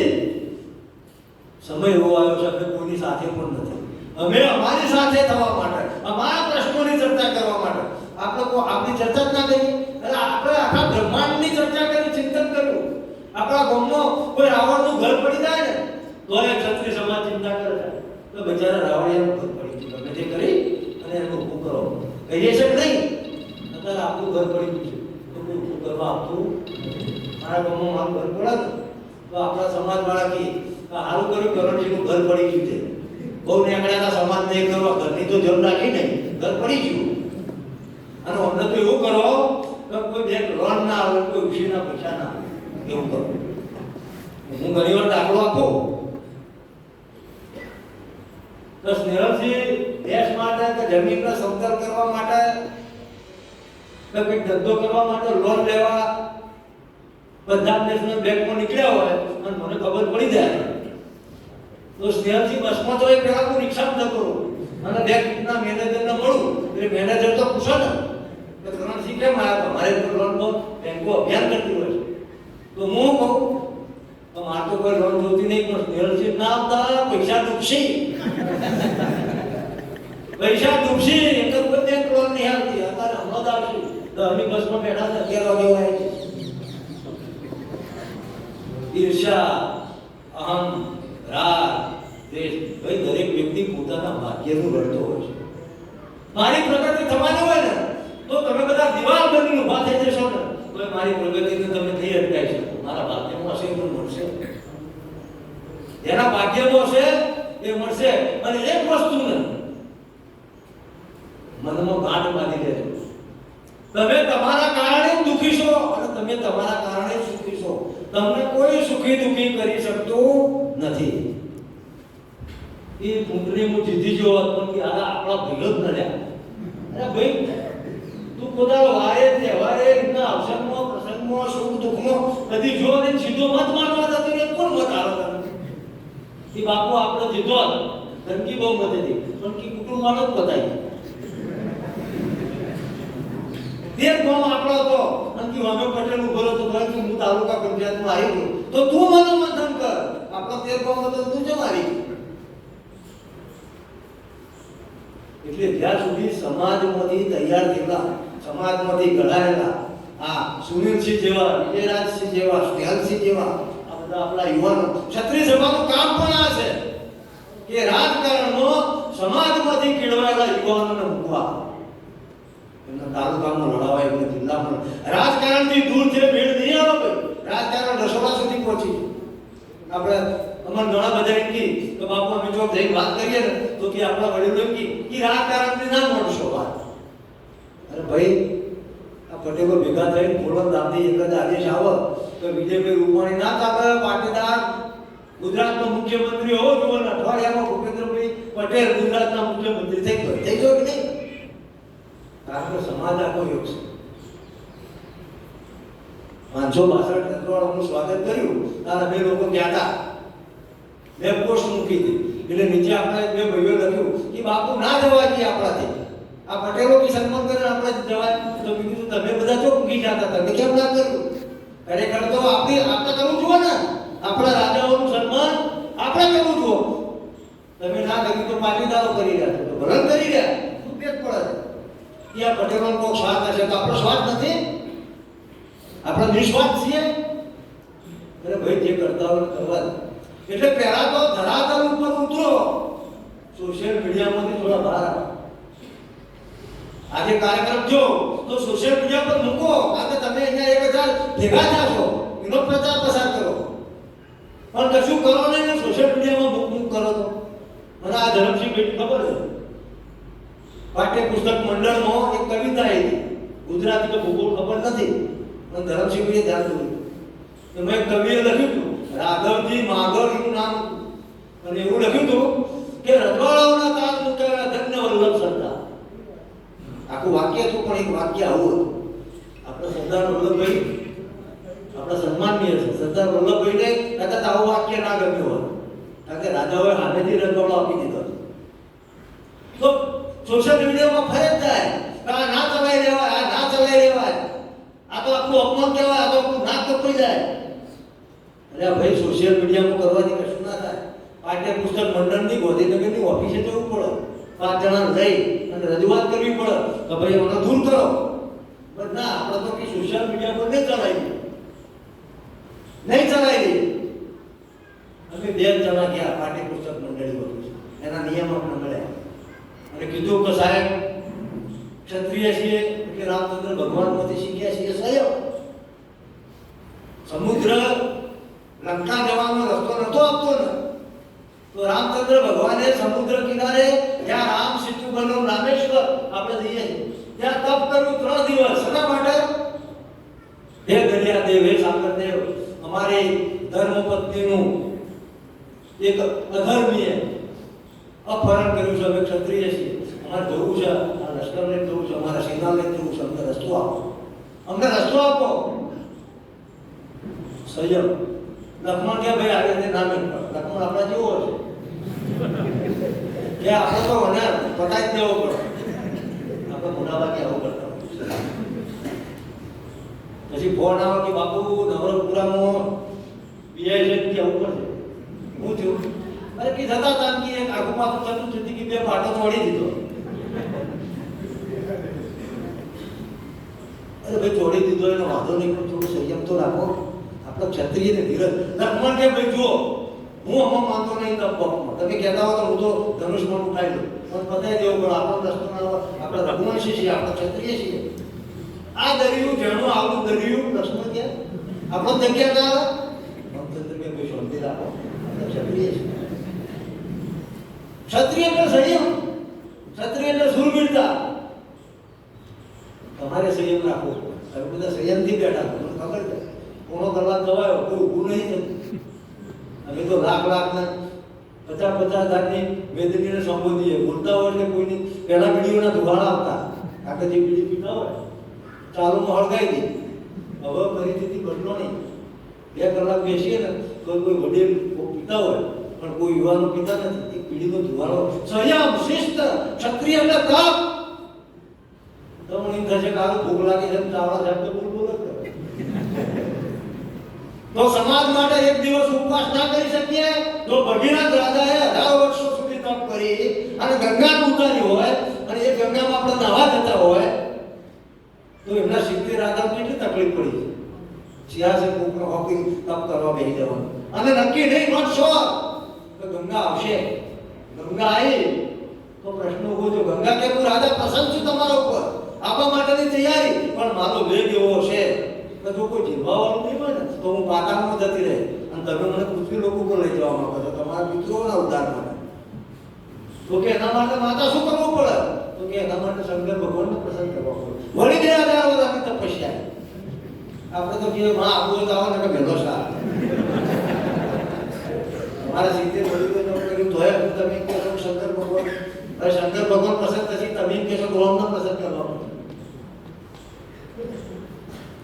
S1: સમય એવો આવ્યો છે અમે કોઈની સાથે પણ નથી. અમે અમારી સાથે થવા માટે, અમારા પ્રશ્નોની ચર્ચા કરવા માટે. આપણે આપણી ચર્ચા જ ના કરી, એટલે આપણે આખા બ્રહ્માંડની ચર્ચા કરી, ચિંતન કર્યું. આપણા ગામમાં કોઈ રાવણનું ઘર પડી જાય ને તો એ ક્ષત્રિય સમાજ ચિંતા કરે છે તો બિચારા રાવણિયાનું ઘર પડી ગયું. તમે જે કરી અને એનું ઊભું કરો કહીએ છે કે નહીં? અત્યારે આપણું ઘર પડી ગયું છે તો કોઈ ઊભું કરવા આપતું. મારા ગામમાં મારું ઘર પડે ને તો આપણા સમાજવાળા કહે સારું કર્યું કરણજીનું ઘર પડી ગયું છે. બહુ નેકળ્યાના સમાજ નહીં કરવા, ઘરની તો જરૂર રાખી નહીં, ઘર પડી ગયું. અને અમને તો એવું કરો કે કોઈ બેંક લોન ના આવે, કોઈ ઉછીના પૈસા ના આવે, એવું કરો. હું ઘણી વાર દાખલો આપું તો સ્નેહલસિંહ દેશ માટે કે જમીનને સમતલ કરવા માટે કે કંઈક ધંધો કરવા માટે લોન લેવા પંજાબ નેશનલ બેંકમાં નીકળ્યા હોય અને મને ખબર પડી જાય તો સ્નેહલસિંહ બસમાં તો એ પેલા હું રિક્ષામાં જતો અને બેંકના મેનેજરને મળું એટલે મેનેજર તો પૂછે ને કે કરણસિંહ કેમ આવ્યા? અમારે લોન બેંકો અભિયાન કરતી હોય છે. તો હું કહું તો મારે તો કોઈ લોન જોતી નહીં, પણ ડૂબશે પૈસા ડૂબશે એટલે કોઈ બેંક લોન નહીં આવતી અત્યારે હમણાં જ આવશે તો અમે બસમાં બેઠા હતા 11 વાગે આવી ઈર્ષા અહમ રાગ દેશ ભાઈ દરેક વ્યક્તિ પોતાના ભાગ્યનું રડતો હોય છે મારી પ્રગતિ થવાની હોય ને તો તમે બધા દિવાલ બનીને ઊભા થઈ જશો ને તો મારી પ્રગતિને તમે નહીં અટકાવી શકો મારા ભાગ્યમાં હશે તો મળશે જેના ભાગ્યમાં હશે એ મળશે અને એક વસ્તુને મનમાં ગાંઠ બાંધી લેજો તમે તમારા કારણે દુખી છો અને તમે તમારા કારણે સુખી છો તમને કોઈ સુખી દુખી કરી શકતું નથી એ કુંડળી હું જીતી જો પણ કે આપણા ભેગો જ ન રહ્યા અરે ભાઈ તું પોતાનો વારે તહેવારે એમના અવસરમાં પ્રસંગમાં સુખ દુઃખમાં બધી જો ને સીધો મત મારવા જતો ને કોણ મત આવે તમને એ બાપુ આપણે જીતો ધમકી બહુ મત હતી પણ કે કુટુંબ વાળો જ બતાવી તેર ગામ આપણો હતો અને અમે પટેલ ઉભો હતો કે હું તાલુકા પંચાયતમાં આવી ગયો તો તું મને મંથન કર આપણો તેર ગામ હતો તું કેમ આવી એટલે જ્યાં સુધી સમાજમાંથી તૈયાર થયેલા સમાજમાંથી ઘડાયેલા આ સુનિલસિંહ જેવા વિજયરાજસિંહ જેવા સ્નેહલસિંહ જેવા આ બધા આપણા યુવાનો ક્ષત્રિય સભાનું કામ પણ આ છે કે રાજકારણમાં સમાજમાંથી કેળવાયેલા યુવાનોને મૂકવા એમના તાલુકામાં લડાવાય એમને જિલ્લામાં રાજકારણથી દૂર છે ભેળ નહીં આવે રાજકારણ રસોડા સુધી પહોંચી આપણે અમર ઘણા બધા એમ કી તો બાપુ અમે જો જઈ વાત કરીએ ને તો કે આપણા વડીલો એમ કી રાજકારણથી ના મળશો વાત અરે ભાઈ આ પટેલો ભેગા થઈને ખોલન દામથી એક જ આદેશ આવે તો વિજયભાઈ રૂપાણી ના કાપે પાટીદાર ગુજરાતનો મુખ્યમંત્રી હોવો જોઈએ અઠવાડિયામાં ભૂપેન્દ્રભાઈ પટેલ ગુજરાતના મુખ્યમંત્રી થઈ ગયો કે નહીં કારણ કે સમાજ આખો યોગ છે 562 ટકાવાળાનું સ્વાગત કર્યું ત્યારે બે લોકો ગયા હતા મેં પોસ્ટ મૂકી હતી એટલે નીચે આપણે બે ભાઈઓ લખ્યું કે બાપુ ના જવા દઈએ આપણાથી આ પટેલો કે સન્માન કરીને આપણે જવાય તો કીધું તમે બધા ચો મૂકી જતા તમે કેમ ના કર્યું ખરેખર તો આપણે કરવું જોઈએ ને આપણા રાજાઓનું સન્માન આપણે કરવું જોઈએ તમે ના કર્યું તો પાટીદારો કરી રહ્યા છો તો ભલન કરી રહ્યા શું પેટ પડે ત્યાં પટેલોનો કોઈ સ્વાર્થ હશે તો આપણો સ્વાર્થ નથી આપણે નિસ્વાર્થ છીએ અરે ભાઈ જે કરતા હોય કરવા એટલે પહેલા તો ધરાતલ ઉપર ઉતરો સોશિયલ મીડિયામાંથી થોડા બહાર આવો આજે કાર્યક્રમ જો તો સોશિયલ મીડિયા પર મૂકો કારણ કે તમે અહીંયા 1000 ભેગા થશો એનો પ્રચાર પ્રસાર કરો પણ કશું કરો નહીં સોશિયલ મીડિયામાં મૂક કરો તો મને આ ધરમસિંહ બેટી ખબર છે પાઠ્યપુસ્તક મંડળમાં એક કવિતા આવી ગુજરાતી તો ભૂગોળ ખબર નથી પણ ધરમસિંહભાઈએ ધ્યાન દોર્યું તો મેં કવિએ લખ્યું હતું રાઘવજી માધવ એનું નામ અને એવું લખ્યું હતું કે રજવાડાઓના તાજ મુકાયેલા ધન્ય વલ્લભ સરદાર આખું વાક્ય હતું પણ એક વાક્ય આવું હતું આપણે સરદાર વલ્લભભાઈ આપણા સન્માનીય છે સરદાર વલ્લભભાઈને કદાચ આવું વાક્ય ના ગમ્યું હોય કારણ કે રાજાઓએ હાથેથી રજવાડો આપી દીધો તો સોશિયલ મીડિયામાં ફરે જ જાય આ ના ચલાવી લેવાય આ ના ચલાવી લેવાય આ તો આપણું અપમાન કહેવાય આ તો આપણું નાક કપાઈ જાય અરે ભાઈ સોશિયલ મીડિયામાં કરવાથી કશું ના થાય પાઠ્યપુસ્તક મંડળની ગોધીનગરની ઓફિસે જવું પડે 5 જણા જઈ અને રજૂઆત કરવી પડે કે ભાઈ મને દૂર કરો પણ ના આપણે તો કે સોશિયલ મીડિયા પર નહીં ચલાવી દઈએ અમે 2 જણા ગયા પાઠ્યપુસ્તક મંડળી ઓફિસ એના નિયમ આપણે મળ્યા અને કીધું કે સાહેબ ક્ષત્રિય છીએ કે રામચંદ્ર ભગવાનમાંથી શીખ્યા છીએ સાહેબ સમુદ્ર લંકા જવાનો રસ્તો નતો આપતો ને તો રામચંદ્ર ભગવાને સમુદ્ર કિનારે જ્યાં રામ સેતુ બન્યો રામેશ્વર આપણે જઈએ ત્યાં તપ કર્યું 3 દિવસ શના માટે હે દરિયાદેવ હે સાગરદેવ અમારી ધર્મપત્નીનું એક અધર્મીએ અપહરણ કર્યું છે અમે ક્ષત્રિય છીએ અમારે જવું છે આ લશ્કરને જવું છે અમારા સેનાને જવું છે અમને રસ્તો આપો સંયમ લક્ષ્મણ કે ભાઈ આવી રીતે ના મેળ લક્ષ્મણ આપણા જેવો છે કે આપણે તો મને પટાઈ દેવો પડે આપણે મોટા ભાગે આવું કરતા પછી ફોન આવે કે બાપુ નવરપુરામાં પીઆઈ છે કે આવું પડશે હું થયું અરે કે થતા હતા કે એક આગુ પાછું થતું જતી કે બે પાટો તોડી દીધો. અરે ભાઈ તોડી દીધો એનો વાંધો નહીં, પણ થોડું સંયમ તો રાખો. આપણે ક્ષત્રિય ને ધીરજ. લક્ષ્મણ કે ભાઈ જુઓ હું આમાં માનતો નહીં તપમાં, તમે કહેતા હો તો હું તો ધનુષ્મણ ઉઠાવી દઉં, પણ બતાવી દેવું પણ આપણો પ્રશ્ન આપણે રઘુવંશી છીએ, આપણે ક્ષત્રિય છીએ. આ દરિયું જેનું આવડું દરિયું લક્ષ્મણ કે આપણો જગ્યા ના રામચંદ્ર કે કોઈ શાંતિ રાખો, ક્ષત્રિય છે. ક્ષત્રિય એટલે સંયમ, ક્ષત્રિય એટલે શૂરવીરતા. તમારે સંયમ રાખવો. તમે બધા સંયમથી બેઠા, તમને ખબર છે કોનો કલાક જવાયો કોઈ ઊભું નહીં થતું. અમે તો લાખ ને 50 હજારની વેદનીને સંબોધીએ, બોલતા હોય એટલે કોઈની પહેલા બીડીઓના ધુવાળા આવતા, આપણે જે બીડી પીતા હોય ચાલુમાં હળગાઈ દે. હવે પરિસ્થિતિ બદલો નહીં. 2 કલાક બેસીએ ને તો કોઈ વડીલ પીતા હોય પણ કોઈ યુવાનો પીતા નથી. એક પીડીનો ધુવાળો, સંયમ, શિસ્ત, ક્ષત્રિય એટલે તપ. તો મને એમ થશે કે આવું ભૂખ લાગી છે ચાવડા સાહેબ તો બોલ જ કરે. તો સમાજ માટે એક દિવસ ઉપવાસ ના કરી શકીએ? જો ભગીરથ રાજાએ 1000 વર્ષો સુધી તપ કરી અને ગંગા ઉતારી હોય અને એ ગંગામાં આપણે નહાવા જતા હોય તો એમના 70 રાજાને કેટલી તકલીફ પડી છે. 86 કોકનો હોકિંગ તપ કરવા બેસી જવાનું અને નક્કી નહીં નોટ શ્યોર તો ગંગા આવશે. ગંગા આવી તો પ્રશ્ન ઉભો થયો, ગંગા કે હું રાજા પસંદ છું તમારા ઉપર, આપવા માટેની તૈયારી, પણ મારો વેગ એવો છે કે જો કોઈ જીવવાવાળું નહીં હોય ને તો હું પાતાળમાં જતી રહે અને તમે મને પૃથ્વી લોકો પર લઈ જવા માંગો છો તમારા પિતૃઓના ઉદ્ધાર માટે. તો કે એના માટે માતા શું કરવું પડે? તો કે એના માટે શંકર ભગવાનને પ્રસન્ન કરવા પડે. વળી ગયા 1000 વર્ષ આપણી તપસ્યા. આપણે તો કહીએ માં આવું તો આવો ને કે ભેલો સાર તમારા 70 વડીલો કર્યું તો તમે કહેશો શંકર ભગવાન, અરે શંકર ભગવાન પસંદ થશે તમે કહેશો ગોળમને પસંદ કરવા.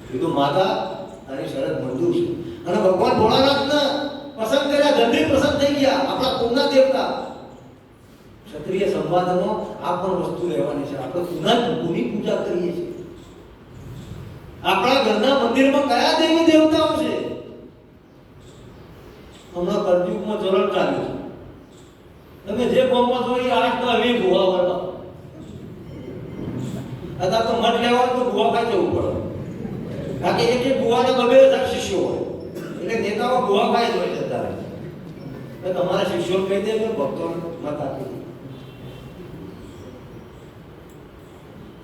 S1: કીધું માતા તારી શરત મંજૂર છે અને ભગવાન ભોળાનાથને પસંદ કર્યા, જલ્દી પસંદ થઈ ગયા, આપણા કુળના દેવતા. ક્ષત્રિય સંવાદમાં આ પણ વસ્તુ રહેવાની છે. આપણે કુળની પૂજા કરીએ છીએ. આપણા ઘરના મંદિરમાં કયા દેવી દેવતાઓ છે? હમણાં કલયુગમાં ચરણ ચાલ્યું છે. તમે જે ગામમાં છો એ 8 ના 20 ભૂવા વળવા અથવા તો મઠ લેવા તો ભૂવા ખાઈ જવું પડે. કારણ કે એક ભૂવાના 2000 શિષ્યો હોય એટલે નેતાઓ ભૂવા ખાઈ જ હોય જતા રહે. તમારા શિષ્યો કહી દે કે ભક્તોને મત આપી દે.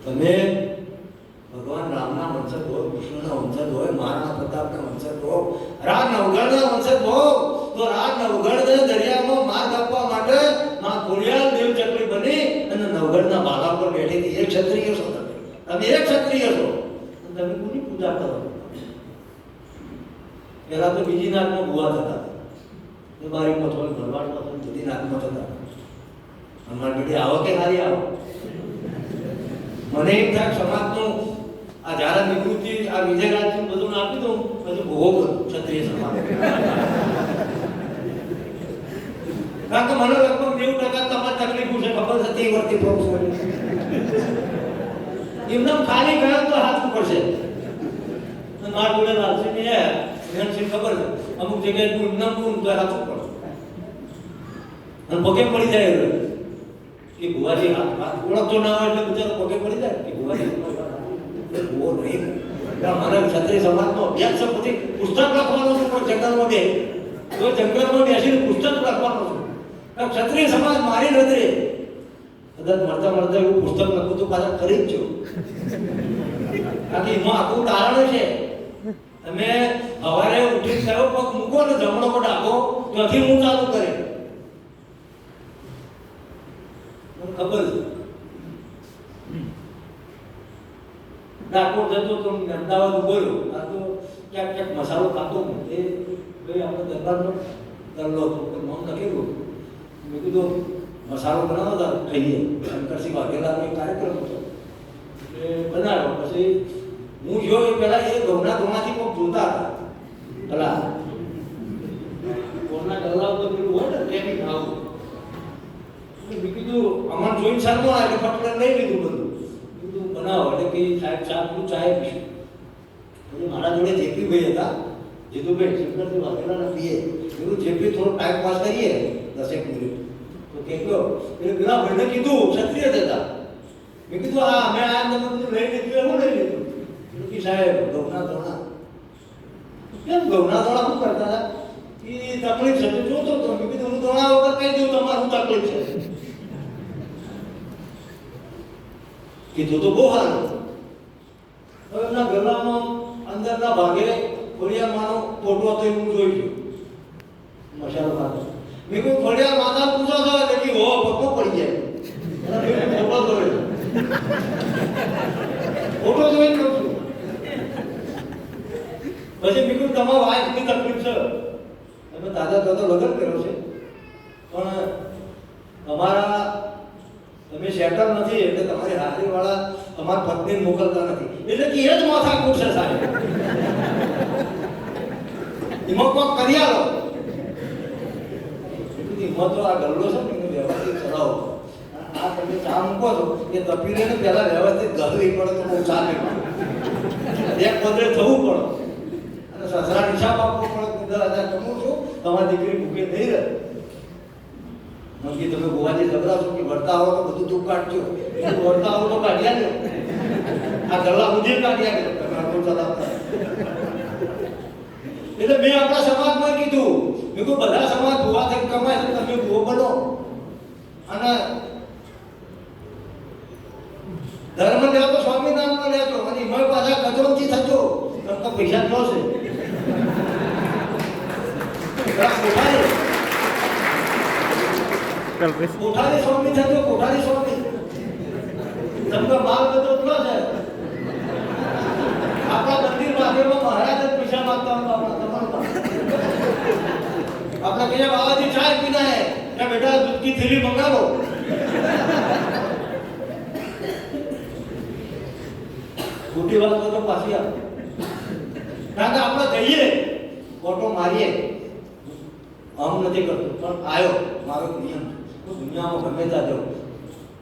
S1: તમે ભગવાન રામના વંશજ હો, કૃષ્ણના વંશજ હોય, મહારાણા પ્રતાપના વંશજ હો, રાજ નવગણના વંશજ હો, તો રાજ નવગણને દરિયામાં માર કાપવા માટે માં ખોડિયાર દેવ ચકલી બની અને નવગણના બાલા પર બેઠી હતી. એક ક્ષત્રિય છો તમે, તમે એક ક્ષત્રિય છો, તમે કોની પૂજા કરો? પહેલા તો બીજી નાથમાં ભૂવા થતા, મારી મથોલ ભરવાડમાં બધી નાથમાં થતા. અમારી બેટી આવો કે હારી આવો. મને એમ થાય સમાજનું આ જ્યારે નિવૃત્તિ આ વિજયરાજનું બધું આપી દઉં પછી ભોગો કરું ક્ષત્રિય સમાજ. કારણ કે મને લગભગ 90% તમારી તકલીફો છે ખબર હતી એ વર્તી પ્રોફેસર એમને ખાલી ગયો તો હાથવું પડશે. મારા જોડે લાલસી ને ખબર છે અમુક જગ્યાએ તું એમને તું તો હાથવું પડે અને પગે પડી જાય કે ભુવાજી હાથ ઓળખતો ના હોય એટલે બિચારો પગે પડી જાય કે ભુવાજી ભુવો નહીં. મારે ક્ષત્રિય સમાજનો અભ્યાસ છે, પછી પુસ્તક લખવાનો છું પણ જંગલમાં બે તો જંગલમાં બેસીને પુસ્તક લખવાનો છું. ક્ષત્રિય સમાજ મારી નજરે કદાચ મળતા એવું પુસ્તક લખું તો પાછા કરી જ છું. કારણ કે એમાં આખું કારણ છે તમે સવારે ઉઠી કયો પગ મૂકો ને જમણો પગ આપો ત્યાંથી હું ચાલુ કરે ખબર છે. ડાકોર જતો તો અમદાવાદ બોલ્યો આ તો ક્યાંક મસાલો ખાતો એ ભાઈ આપણે દરબારનો કરલો હતો પણ નામ લખેલું. મેં કીધું મસાલો બનાવો હતા ખાઈએ. શંકરસિંહ વાઘેલાનો એક કાર્યક્રમ હતો એ બનાવ્યો. પછી હું જોયો એ પહેલા એ ઘઉંના કોક જોતા હતા પેલા કોરના ગલ્લા ઉપર પેલું હોય ને ટ્રેનિંગ આવું. મેં કીધું અમારે જોઈને શરમો આવે એટલે પટકન લઈ લીધું બધું. કીધું બનાવો એટલે કે સાહેબ ચા પીશું. પછી મારા જોડે જેપી ભાઈ હતા જીતુભાઈ શંકરજી વાઘેલાના પીએ એવું જે બી થોડો ટાઈમ પાસ કરીએ 10 મિનિટ તો કે ગયો એટલે પેલા ભાઈને કીધું ક્ષત્રિય હતા મેં કીધું હા મેં આ તમે બધું લઈ લીધું એવું લઈ લીધું કે સાહેબ ગૌના ધોણા કેમ ગૌના ધોણા શું કરતા હતા એ તકલીફ છે જોતો તો મેં કીધું હું ધોણા વગર કહી દઉં તમારું તકલીફ છે કીધું તો બહુ સારું હવે એમના ગલામાં અંદરના ભાગે ખોડિયારમાંનો ફોટો હતો એ હું જોઈ ગયો મસાલો ખાતો મેં કહ્યું ખોડિયાર માતા પૂછો છો એટલે કે હો પપ્પો પડી જાય ફોટો જોઈ ફોટો જોઈ કહું છું પછી મેં કહ્યું તમારા વાઈફની તકલીફ છે તમે દાદા દાદા લગ્ન કર્યો છે પણ તમારા તમે સેટલ નથી એટલે તમારી હાજરીવાળા તમારા પત્નીને મોકલતા નથી એટલે કે એ જ માથા કૂટશે સાહેબ એમાં કોક કરી આલો હિંમત તો આ ગલ્લો છે ને વ્યવસ્થિત ચલાવો આ તમે ચા મૂકો છો એ તપીને પહેલા વ્યવસ્થિત ગલવી પડે તો બહુ ચાલે એક પદરે થવું પડે અને સસરા હિસાબ આપવો પડે 10,000 કમું છું તમારી દીકરી ભૂખે નહીં રહે મંગી તમે ગોવાજી જબરા છો કે વળતા આવો તો બધું તું કાઢજો વળતા આવો તો કાઢ્યા ને આ ગલ્લા મુજે કાઢ્યા ને તમે આટલું ચલાવતા એટલે મેં આપણા સમાજમાં કીધું મેં કહ્યું બધા સમાજ ભૂવા થઈને કમાય છે તમે ભૂવો બનો અને ધર્મ લેવો તો સ્વામિનારાયણ લેજો અને એમાં પાછા કચરોથી થજો તમને પૈસા મળશે કોઠારી સ્વામી થજો કોઠારી સ્વામી તમને માલ બધો કેટલો છે આપણા મંદિર માધ્યમમાં મહારાજ જ પૈસા માંગતા હતા આપણા કયા બાબાજી ચાય પીના હે क्या बेटा दूध की थैली मंगा लो ખોટી વાત તો પાછી આપ કારણ કે આપણે જઈએ ફોટો મારીએ આમ નથી કરતો પણ આવ્યો મારો નિયમ તો દુનિયામાં ગમે ત્યાં જાઉં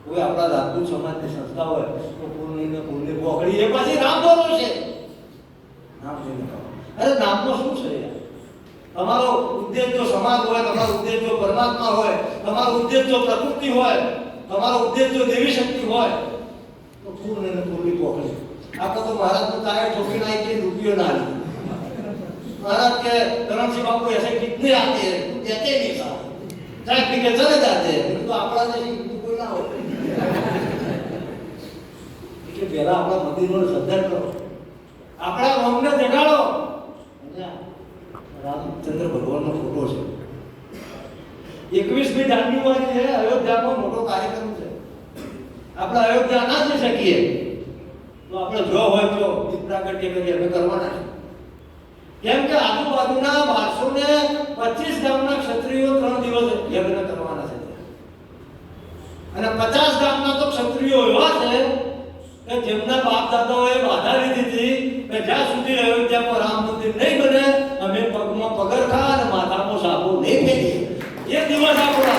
S1: કોઈ આપણા રાજપૂત સમાજની સંસ્થા હોય તો પૂર્ણિને પકડી એ પાછી નામ બોલો છે નામ જોઈને અરે નામમાં શું છે તમારો ઉદ્દેશ જો સમાજ હોય તમારો ઉદ્દેશ જો પરમાત્મા હોય તમારો ઉદ્દેશ જો પ્રકૃતિ હોય તમારો ઉદ્દેશ જો દેવી શક્તિ હોય તો પૂર્ણિને પૂર્ણી પકડી आपको तो महाराज को ताया ठोकी नहीं के रुपये ना ली महाराज के करण सिंह बाबू ऐसे कितने आते हैं देते नहीं साहब चाय पी के चले जाते हैं तो अपना जैसी कोई ना हो कि पहला अपना मंदिर में श्रद्धा करो अपना हमने जगाड़ो रामचंद्र भगवान નો ફોટો છે 21મી જાન્યુઆરી છે અયોધ્યામાં મોટો કાર્યક્રમ છે આપણે અયોધ્યા ના જઈ શકીએ તો આપણે જો હોય તો પ્રાગટ્ય કરી અમે કરવાના છે કેમ કે આજુબાજુના 1225 ગામના ક્ષત્રિયો 3 દિવસ યજ્ઞ કરવાના છે અને 50 ગામના તો ક્ષત્રિયો એવા છે કે જેમના બાપ દાદાઓએ બાધા લીધી હતી કે જ્યાં સુધી અયોધ્યામાં રામ મંદિર નહીં બને અમે પગમાં પગરખા અને માથામાં સાબુ નહીં ફેરીએ એ દિવસ આપણો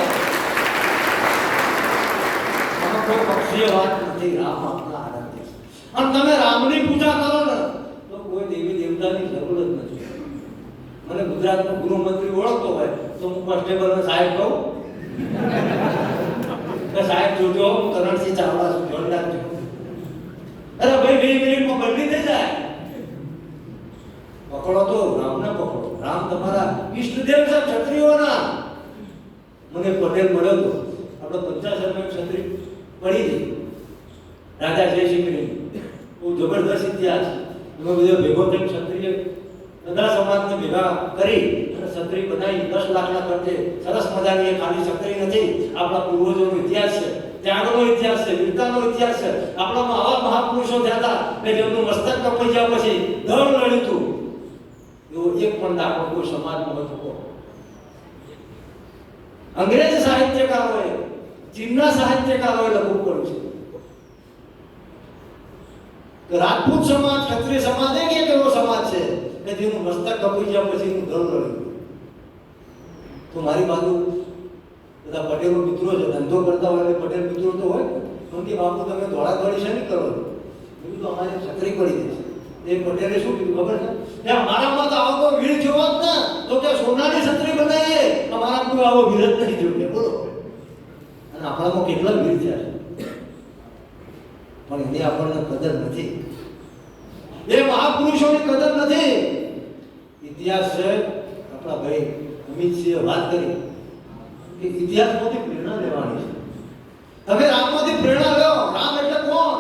S1: કોઈ પક્ષીય વાત નથી રામ આપણા અને તમે રામની પૂજા કરો ને તો કોઈ દેવી દેવતાની જરૂર જ નથી મને ગુજરાતનો ગૃહમંત્રી ઓળખતો હોય તો હું કોન્સ્ટેબલને સાહેબ કહું કે સાહેબ જોજો હું કરણસિંહ ચાવડા છું જોરદાર છું અરે ભાઈ 2 મિનિટમાં બદલી થઈ જાય પકડો તો રામને પકડો રામ તમારા ઈષ્ટદેવ છે ક્ષત્રિયોના મને પટેલ મળ્યો તો આપણો પંચાસરમાં ક્ષત્રિય પડી ગઈ રાજા જયસિંહની બહુ જબરદસ્ત ઇતિહાસ એમાં બધો ભેગો થઈને ક્ષત્રિય બધા સમાજને ભેગા કરી અને ક્ષત્રિય બનાવી 10 લાખના ખર્ચે સરસ મજાની ખાલી ક્ષત્રિય નથી આપણા પૂર્વજોનો ઇતિહાસ છે ત્યાગનો ઇતિહાસ છે વીરતાનો ઇતિહાસ છે આપણામાં આવા મહાપુરુષો થયા હતા કે જેમનું મસ્તક કપાઈ ગયા પછી દળ લડ્યું હતું એવો એક પણ દાખલો કોઈ સમાજમાં હતો અંગ્રેજ સાહિત્યકારોએ ચીનના સાહિત્યકારોએ લખવું પડ્યું છે રાજપૂત સમાજ ક્ષત્રિય સમાજ એક એવો સમાજ છે કે જેનું મસ્તક કપાઈ ગયા પછી નું ધન લડ્યું તો મારી બાજુ બધા પટેલો મિત્રો છે ધંધો કરતા હોય પટેલ મિત્રો તો હોય પણ કે બાપુ તમે દોડા દોડી છે નહીં કરો બીજું તો અમારે ક્ષત્રિય પડી ગઈ છે એ પટેલે શું કીધું ખબર છે ત્યાં મારામાં તો આવો વીર જોવો જ ને તો કે સોનાની છત્રી બનાવીએ, અમારા કોઈ આવો વીર જ નહીં જોયો. બોલો, અને આપણામાં કેટલા વીર છે પણ એની આપણને કદર નથી. એ મહાપુરુષોની કદર નથી. ઇતિહાસ છે, આપણા ભાઈ અમિતસિંહે વાત કરી કે ઇતિહાસમાંથી પ્રેરણા લેવાની છે. તમે રામમાંથી પ્રેરણા લો. રામ એટલે કોણ?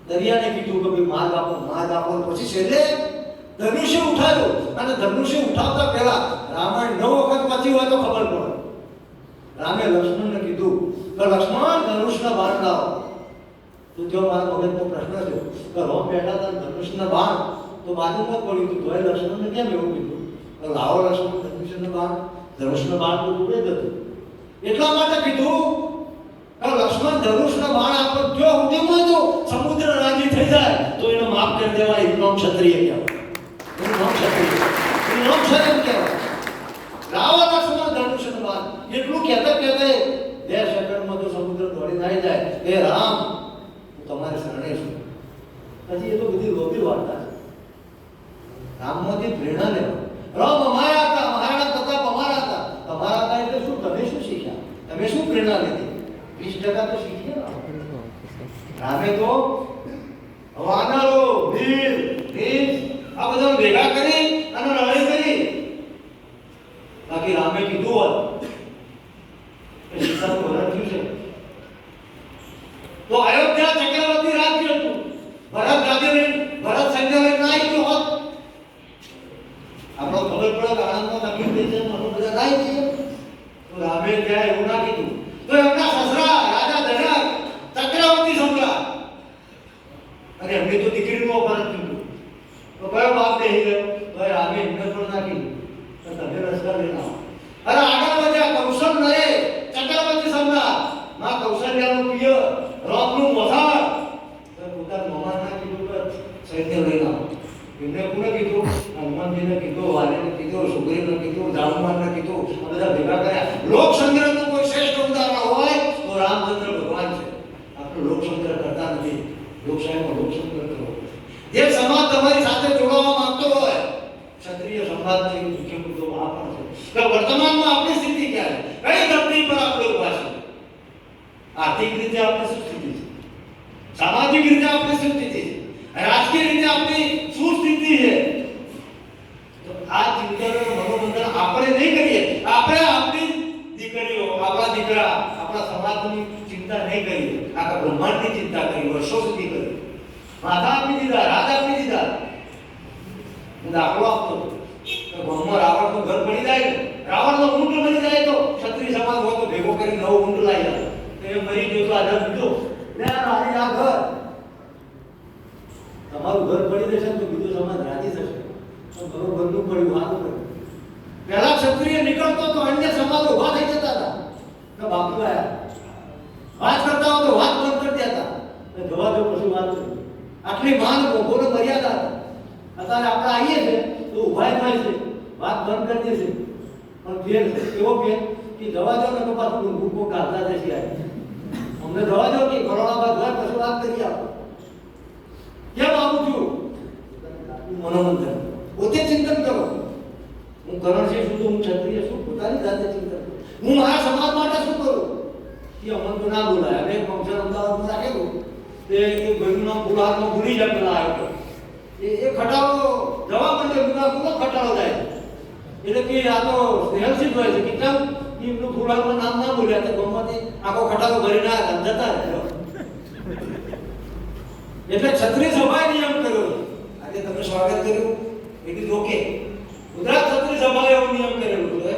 S1: દરિયાને કીધું કે ભાઈ માર્ગ આપો, માર્ગ આપો. પછી છેલ્લે ધનુષ્ય ઉઠાવ્યો, અને ધનુષ્ય ઉઠાવતા પહેલા રામાયણ 9 વખત વાંચી હોય તો ખબર પડે. રામે લક્ષ્મણને કીધું કે લક્ષ્મણ ધનુષના બાણ લાવો. તો જો મારા મગજનો પ્રશ્ન છે કે રોમ બેઠા હતા ધનુષના બાણ તો બાજુમાં પડ્યું હતું, તોય લક્ષ્મણને કેમ એવું કીધું કે લાવો લક્ષ્મણ ધનુષના બાણ? ધનુષના બાણ તો જોડે જ હતું. એટલા માટે કીધું કે લક્ષ્મણ ધનુષના બાણ આપો. જો ઉદ્યમમાં જો સમુદ્ર રાજી થઈ જાય તો એને માફ કરી દેવાય. એનું નામ ક્ષત્રિય કહેવાય. એનું નામ ક્ષત્રિય, એનું નામ શરમ કહેવાય. લાવો લક્ષ્મણ ધનુષના બાણ. એટલું કહેતા કહેતા 2 સેકન્ડમાં તો સમુદ્ર દોડી આવી જાય. એ રામ, તમારે શરણે છું. પછી એ તો બધી લોભી વાર્તા છે. રામમાંથી પ્રેરણા લેવા. રામ અમારા હતા, મહારાણા પ્રતાપ અમારા હતા. તમારા હતા એટલે શું? તમે શું શીખ્યા? તમે શું પ્રેરણા લીધી? 20% તો શીખ્યા. રામે તો વાનરો, વીર, રીસ આ બધા ભેગા કરી અને લડાઈ કરી. બાકી રામે કીધું હોત કે સીતાનું વરણ થયું છે તો અયોધ્યા ચક્રવર્તી રાજ્ય હતું. ભરત ગાદી લઈને, ભરત સૈન્ય લઈને ના આવી ગયો હોત. આપણો ખબર પડે કે આણંદમાં તકલીફ થઈ છે, મને બધા ના આવી ગયો. તો રામે ત્યાં એવું ના કીધું. તો એમના સસરા રાજા જનક ચક્રવર્તી સમ્રાટ, અને એમની તો દીકરીનું અપહરણ થયું. તો કયો બાપ બેહી ગયો? તો રામે એમને પણ ના કીધું તો તમે રસ્તા લઈને આવો. અરે આગળ વધ્યા. કૌશલ નરે ચક્રવર્તી સમ્રાટ, માં કૌશલ્યાનું પિયર, રોમનું મોસાળ, તો પોતાના મમાન ના કીધું કે સૈન્ય લઈને આવો. એમને કોને કીધું? હનુમાનજીને કીધું, વાલીને કીધું, સુગ્રીવને કીધું, જામુમાનને કીધું. આ બધા ભેગા કર્યા. લોક સંગ્રહનું કોઈ શ્રેષ્ઠ ઉદાહરણ હોય તો રામચંદ્ર ભગવાન છે. આપણે લોક સંગ્રહ કરતા નથી. લોકશાહીમાં લોક સંગ્રહ કરવો. જે સમાજ તમારી સાથે જોડાવા માંગતો હોય, ક્ષત્રિય સમાજનો એક મુખ્ય મુદ્દો આ પણ છે કે વર્તમાનમાં આપણી સ્થિતિ ક્યાં છે, કઈ ધરતી પર આપણે ઉભા છે. આર્થિક રીતે આપણે શું સ્થિતિ છે, સામાજિક રીતે આપણે શું સ્થિતિ છે, રાજકીય રીતે આપણી શું સ્થિતિ છે. તો આ ચિંતનનું મનોમંથન આપણે નહીં કરીએ. આપણે આપણી દીકરીઓ, આપણા દીકરા, આપણા સમાજની ચિંતા નહીં કરીએ. આખા બ્રહ્માંડની ચિંતા કરી, વર્ષો સુધી કરી. માથા આપી દીધા, રાજ આપી દીધા. હું દાખલો આપતો તો ગામમાં રાવણનું ઘર બની જાય ને, રાવણનો ઊંટ બની જાય તો ક્ષત્રિય સમાજ હોય તો ભેગો કરી નવો ઊંટ લાવી આવે. તો એ મરી ગયો તો આધાર બીજો લે રાણી આ ઘર. તમારું ઘર પડી જશે તો બીજો સમાજ રાજી થશે. તો બરોબરનું પડ્યું, સારું પડ્યું. પહેલા ક્ષત્રિય નીકળતો તો અન્ય સમાજ ઉભા થઈ જતા હતા કે બાપુ આયા, વાત કરતા હોય તો વાત બંધ કરી દેતા. જવા દો પછી વાત કરી. આટલી માન ભોગોનો મર્યાદા હતા. અત્યારે આપણે આવીએ છીએ તો ઉભા થાય છે, વાત બંધ કરી દેશે. પણ ફેર કેવો ફેર કે જવા દો ને તો પાછું ભૂખો કાઢતા જશે. અમને જવા દો કે કરોડા બાદ ઘર પછી વાત કરી આપો. કેમ આવું છું? મનોમંથન. પોતે ચિંતન કરો. હું કરણસિંહ છું તો હું ક્ષત્રિય છું, પોતાની જાતે ચિંતન કરું. હું મારા સમાજ માટે શું કરું એ અમને તો ના બોલાય. અમે એક ફંક્શન અમદાવાદમાં રાખેલું તે એક ભાઈનું નામ ફુલહારમાં ભૂલી જાય પેલા આવ્યો. એ ખટારો જવા માટે પૂરો ખટારો જાય એટલે કે આ તો સ્નેહલસિદ્ધ હોય છે કે કેમ એમનું ફુલહારમાં નામ ના બોલ્યા તો ગમવાથી આખો ખટારો ભરીને આવ્યા જતા રહે. એટલે ક્ષત્રિય સભાએ નિયમ કર્યો. આજે તમે સ્વાગત કર્યું એટલે ઓકે. ગુજરાત ક્ષત્રિય સભાએ એવો નિયમ કરેલો છે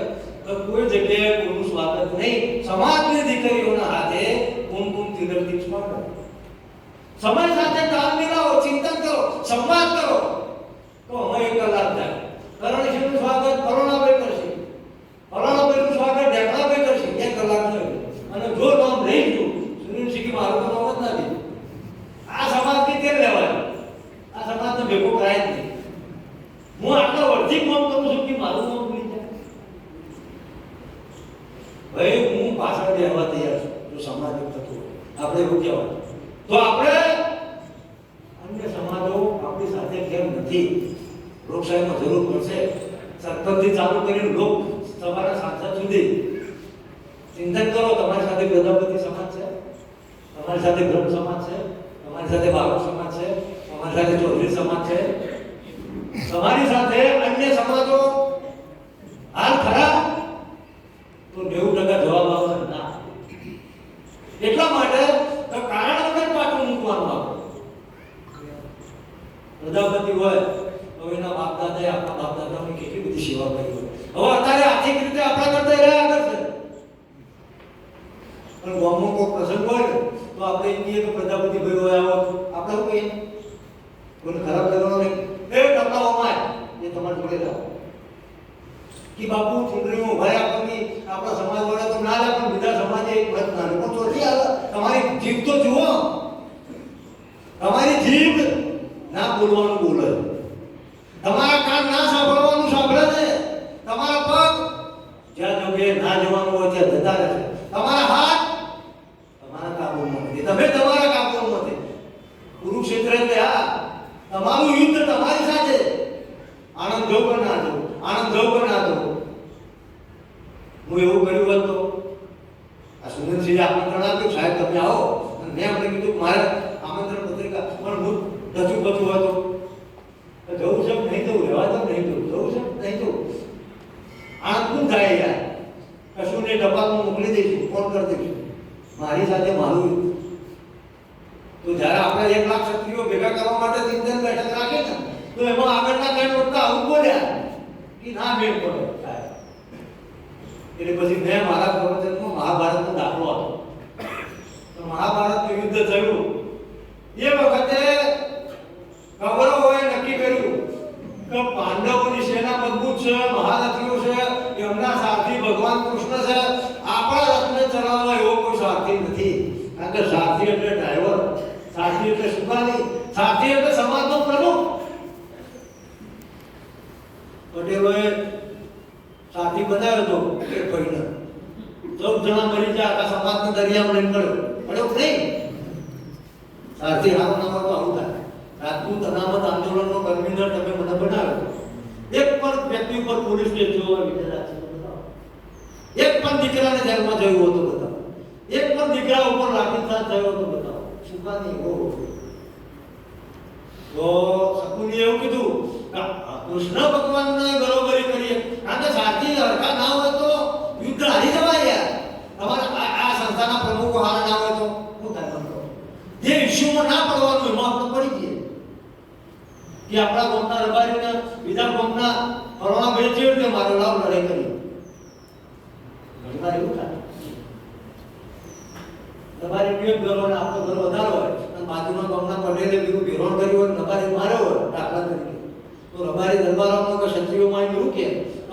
S1: કે કોઈ જગ્યાએ કોઈનું સ્વાગત નહીં. સમાજની દીકરીઓના હાથે કુમકુમ તિલક દીક્ષા કરો. સમય સાથે તાલ મિલાવો, ચિંતન કરો, સંવાદ કરો તો અમે 1 કલાક થાય. કરણસિંહનું સ્વાગત કરોડાભાઈ કરશે, કરોડાભાઈનું સ્વાગત ઢેકણાભાઈ કરશે, 1 કલાક થયો. અને જો નામ રહી ગયું સુનિલસિંહ મારું તો નામ જ ના દીધું. આ સમાજની કેમ લેવાય? આ સમાજને ભેગો કરાય જ નહીં. હું આટલો વર્ધિક નામ કરું છું કે મારું નામ ભૂલી જાય. ભાઈ હું પાછળ બેહવા તૈયાર છું જો સમાજ થતો આપણે એવું કહેવાય. તો આપણે અન્ય સમાજો આપણી સાથે કેમ નથી લોકશાહીમાં જરૂર પડશે. સરપંચથી ચાલુ કરીને લોકસભાના સાંસદ સુધી ચિંતન કરો. તમારી સાથે પ્રજાપતિ સમાજ છે, તમારી સાથે બ્રહ્મ સમાજ છે, તમારી સાથે બારોટ સમાજ છે, તમારી સાથે ચૌધરી સમાજ છે, તમારી સાથે અન્ય સમાજો હાલ ખરા તો 90% જવાબ આવશે ના. એટલા માટે કારણ વગર પાછું મૂકવાનું આવે. પ્રજાપતિ હોય તો એના બાપ દાદાએ આપણા બાપ દાદાની કેટલી બધી સેવા કરી હોય. હવે અત્યારે આર્થિક રીતે આપણા કરતા રહ્યા આગળ છે, પણ ગામમાં કોઈ પ્રસંગ હોય તો આપણે એમ કહીએ કે પ્રજાપતિ ભાઈ હોય આવો, આપણે શું કહીએ? કોઈને ખરાબ કરવાનો નહીં. એ ટપલાઓમાં એ તમારે જોડે જાઓ કે બાપુ ચૂંટણીમાં ભાઈ આપણને આપણા સમાજ વાળા તો ના લે, પણ બીજા સમાજે એક મત ના લે. પણ ચોથી આવે તમારી જીભ તો જુઓ, તમારી જીભ ના બોલવાનું બોલે, તમારા કાન ના સાંભળવાનું સાંભળે છે, તમારા પગ જ્યાં જોગે ના જવાનું હોય ત્યાં જતા રહે છે, તમારા હાથ તમારા કાબુમાં નથી, તમે તમારા કાબુમાં નથી. કુરુક્ષેત્ર એટલે આ તમારું યુદ્ધ તમારી સાથે. આનંદ જો કે ના જો, આનંદ જો કે ના જો. હું એવું કર્યું હોત તો આ સુનિલસિંહે આમંત્રણ આપ્યું, સાહેબ તમે આવો, અને મેં આપણે કીધું મારે આમંત્રણ પત્રિકા, પણ હું રજૂ બધું હતો જવું છે નહીં જવું, રહેવા દો નહીં જવું, જવું છે નહીં જવું. આનંદ શું થાય યાર? કશું ને ટપાલમાં મોકલી દઈશું, ફોન કરી દઈશું, મારી સાથે મારું. તો જ્યારે આપણે 1 લાખ ક્ષત્રિયો ભેગા કરવા માટે 3 બેઠક રાખે ને, તો એમાં આગળના 3 વખત આવું બોલ્યા કે ના મેળ પડે. એટલે પછી મેં મારા પ્રવચનમાં મહાભારતનો દાખલો હતો. તો મહાભારતનું યુદ્ધ થયું એ વખતે કૌરવોએ નક્કી કર્યું કે પાંડવોની સેના મજબૂત છે, મહારથીઓ છે, એમના સારથી ભગવાન કૃષ્ણ છે, આપણા રથને ચલાવવા એવો કોઈ સારથી નથી. કારણ કે સારથી એટલે ડ્રાઈવર, સારથી એટલે સુખાની, સારથી એટલે સમાજનો પ્રમુખ. પટેલોએ સાથી બનાવ્યો હતો એક ભાઈને, 14 જણા મરી ગયા, આખા સમાજને દરિયામાં લઈને પડ્યો નહીં. સારથી હાથ નામો તો આવું થાય. રાજપૂત અનામત આંદોલનનો કન્વીનર તમે મને બનાવ્યો. એક પણ વ્યક્તિ ઉપર પોલીસ કેસ જોવા વિચાર છે, એક પણ દીકરાને જેલમાં જયું હતો બતાવો, એક પણ દીકરા ઉપર લાઠીચાર્જ થયો હતો બતાવો. સુખાની હો તો શકુનીએ એવું કીધું કૃષ્ણ ભગવાનને બરોબરી કરીએ, કારણ કે સાથી હરખા ના હોય તો યુદ્ધ હારી જવાય યાર. તમારા આ સંસ્થાના પ્રમુખો હારા ના હોય તો શું થાય? જે ઇસ્યુમાં ના પડવાનું એમાં આપણે પડી જઈએ કે આપણા ગામના રબારીને બીજા ગામના ફરવા બેચ્યો કે મારો લાવ લડાઈ કરી. ઘણી વાર એવું થાય રબારી નિયમ કરો ને આપણો ઘર વધારો હોય અને બાજુના ગામના પટેલે બીજું ભેરોણ કર્યું હોય, રબારી માર્યો હોય દાખલા તરીકે, તો રબારી દરબારમાં કે ક્ષત્રિયોમાં એવું કે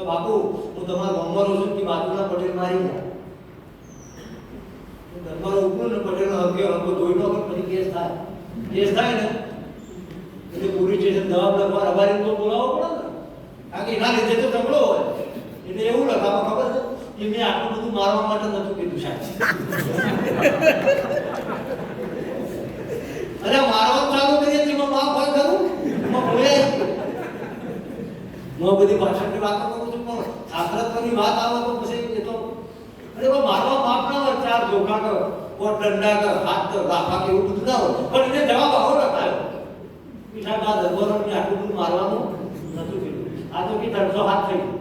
S1: બાપુ હું તમારા ગામમાં રહું છું કે બાજુના પટેલ મારી જાય. દરબાર ઉપરું ને પટેલનો હકે હકો જોઈ નો પછી કેસ થાય. કેસ થાય ને એટલે પોલીસ સ્ટેશન જવાબ લખવા રબારી તો બોલાવવો પડે ને, કારણ કે એના લીધે તો ઝઘડો હોય. એટલે એવું લખાવા ખબર છે કે મેં આટલું બધું મારવા માટે નતું કીધું સાહેબ. અરે મારવાનું ચાલુ કરીએ તેમાં માફ હોય ખરું, એમાં બોલાય હું બધી ભાષણની વાતો કરું છું, પણ શાસ્ત્રત્વની વાત આવે તો પછી એ તો અરે મારવા માફ ના હોય, 4 ધોકા કર, કોટ દંડા કર, હાથ કર, લાફા કે એવું બધું ના હોય, પણ એને જવાબ આવો લખાયો કે સાહેબ આ દરબારોને આટલું બધું મારવાનું નતું કીધું. આ તો કે 300 હાથ થઈ ગયું,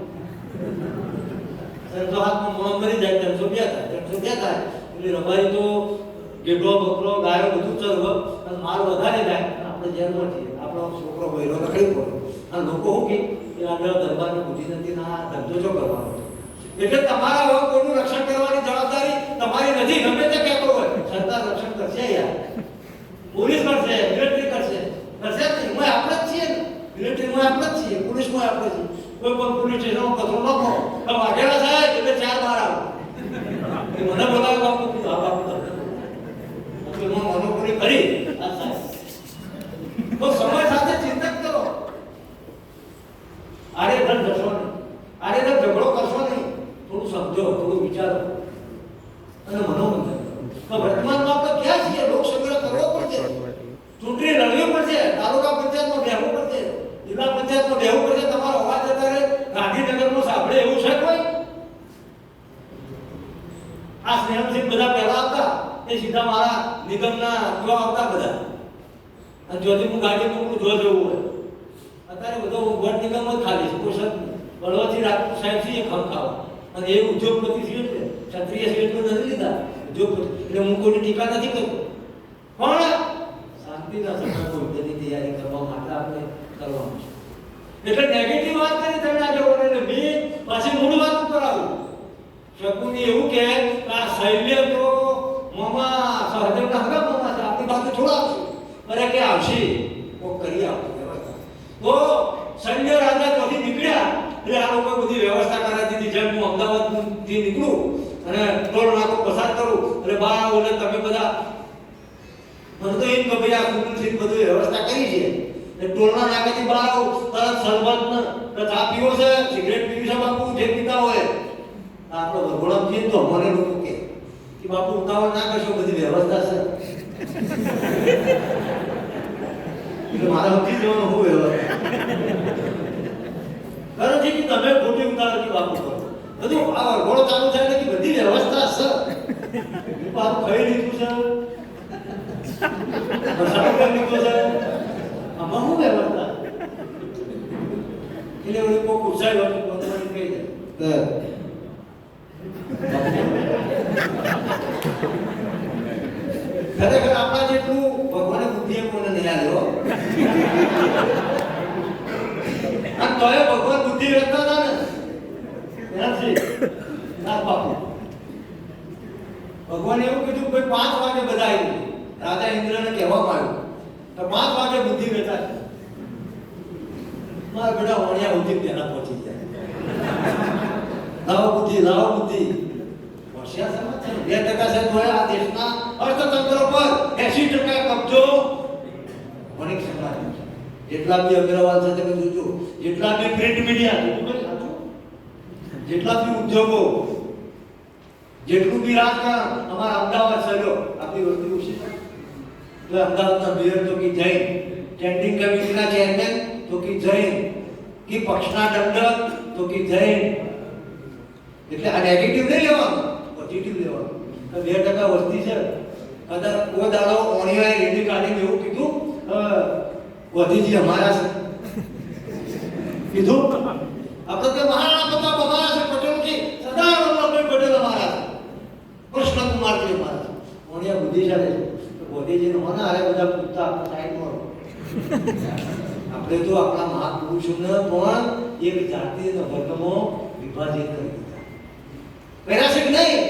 S1: 300 હાથમાં મોં મરી જાય, 302 થાય, 302 થાય એટલે રબારી તો ગેડો બકરો ગાયો બધું ચરવ અને માલ વધારે જાય, આપણે જેલમાં છીએ, આપણો છોકરો બહેરો રખડી પડે. અને લોકો શું કે આગળ દરબારને બુદ્ધિ નથી ના ધંધો જો કરવાનો. એટલે તમારા હવે કોઈનું રક્ષણ કરવાની જવાબદારી તમારી નથી. ગમે તે કહેતો હોય સરકાર રક્ષણ કરશે યાર, પોલીસ કરશે, મિલિટરી કરશે, કરશે જ નહીં. હું આપણે જ છીએ ને, મિલિટરીમાં આપણે જ છીએ, પોલીસમાં આપણે છીએ. કોઈ પણ પોલીસ સ્ટેશનમાં કચરો લખો તો વાઘેલા થાય એટલે 4 બાર આવે. મને બોલાવે બાપુ કીધું આ બાપુ એમાં મોનોપોલી કરી તો સમય સાથે ચિંતન કરો. આડેધડ જશો નહીં, આડેધડ ઝઘડો કરશો નહીં, થોડું સમજો, થોડું વિચારો અને મનોમંથન કરો. વર્તમાનમાં આપણે ક્યાં છીએ? લોકસંગ્રહ કરવો પડશે, ચૂંટણી લડવી પડશે, તાલુકા પંચાયતમાં બેહવું પડશે, જિલ્લા પંચાયતમાં બેહવું પડશે, આપણે એવું છે કોઈ આ સ્નેહલસિંહ બધા પહેલા આવતા એ સીધા મારા નિગમના જો આવતા બધા અને જોથી હું ગાડી મોકલું જો જવું હોય અત્યારે બધો વોટ નિગમ જ ખાલી છે કોઈ સત બળવાથી રાજપૂત સાહેબ છે એ ખમ ખાવા અને એ ઉદ્યોગપતિ છે એટલે ક્ષત્રિય છે એટલું નથી લીધા ઉદ્યોગપતિ એટલે હું કોઈની ટીકા નથી કરતો પણ શાંતિના સમય કોઈ તૈયારી કરવા માટે આપણે કરવાનું છે એટલે નેગેટિવ વાત કરી તમે આજે ઓને મેં પાછી મૂળ વાત ઉપર આવું શકુની એવું કે આ શૈલ્ય તો મોમાં સહદેવના હગા મોમાં છે આપણી પાસે થોડા આવશે અરે કે આવશે કો કરી આપો તો સંજય રાજા ત્યાંથી નીકળ્યા એટલે આ લોકો બધી વ્યવસ્થા કરાવી દીધી જેમ હું અમદાવાદથી નીકળું અને ટોલ નાકો પસાર કરું એટલે બા ઓલે તમે બધા મને તો એમ કે ભાઈ આ કુટુંબથી બધી વ્યવસ્થા કરી છે એટલે ટોલના નાકેથી બહાર આવું તરત સરબત ને ચા પીવો છે સિગરેટ પીવી છે બાપુ જે પીતા હોય આપણો ભગવાન છે તો મને લોકો કે બાપુ ઉતાવળ ના કરશો બધી વ્યવસ્થા છે એટલે મારા વખતે જવાનું હું વ્યવસ્થા કારણ છે કે તમે ખોટી ઉતાવળ બાપુ કરો બધું આ વરઘોડો ચાલુ થાય એટલે કે બધી વ્યવસ્થા છે બાપુ ખાઈ લીધું છે પ્રસાદ કરી લીધો છે આમાં શું વ્યવસ્થા એટલે કોઈ ઉત્સાહ હોય ભગવાન કહી દે ખરેખર આપણા જેટલું ભગવાને બુદ્ધિ કોઈને નહીં આવ્યો અને તોય ભગવાન બુદ્ધિ રહેતા હતા ને નથી ના બાપુ ભગવાને એવું કીધું કે 5 વાગે બધા આવ્યું રાજા ઇન્દ્રને કહેવામાં આવ્યું તો 5 વાગે બુદ્ધિ રહેતા છે મારા બેટા ઓણિયા બુદ્ધિ પહેલા પહોંચી જાય લાવો બુદ્ધિ હોશિયાર સમાજ છે 2% છે તો આ દેશના અર્થતંત્ર પર 80% કબજો અનેક સમાજ જેટલા બી અગ્રવાલ છે તમે જોજો જેટલા બી પ્રિન્ટ મીડિયા જેટલા બી ઉદ્યોગો જેટલું બી રાજકારણ અમારા અમદાવાદ શહેરો આપણી વસ્તુ છે તો અમદાવાદના મેયર તો કે જૈન સ્ટેન્ડિંગ કમિટીના ચેરમેન તો કે જૈન કે પક્ષના દંડક તો કે જૈન એટલે આ નેગેટિવ નહીં લેવાનું પોઝિટિવ લેવાનું તો 2% વસ્તી છે કદાચ કોઈ દાડો ઓણિયાએ રેડી કાઢીને એવું કીધું વધીજી અમારા છે કીધું આપણે કે મહારાણા પ્રતાપ અમારા છે પટેલજી સરદાર વલ્લભભાઈ પટેલ અમારા છે કૃષ્ણકુમારજી અમારા છે ઓણિયા બુદ્ધિશાળી છે તો વધીજીને મને આરે બધા પૂછતા સાઈડમાં આપણે તો આપણા મહાપુરુષોને પણ એક જાતિ અને વર્ગમાં વિભાજિત કરી દીધા પહેલા છે કે નહીં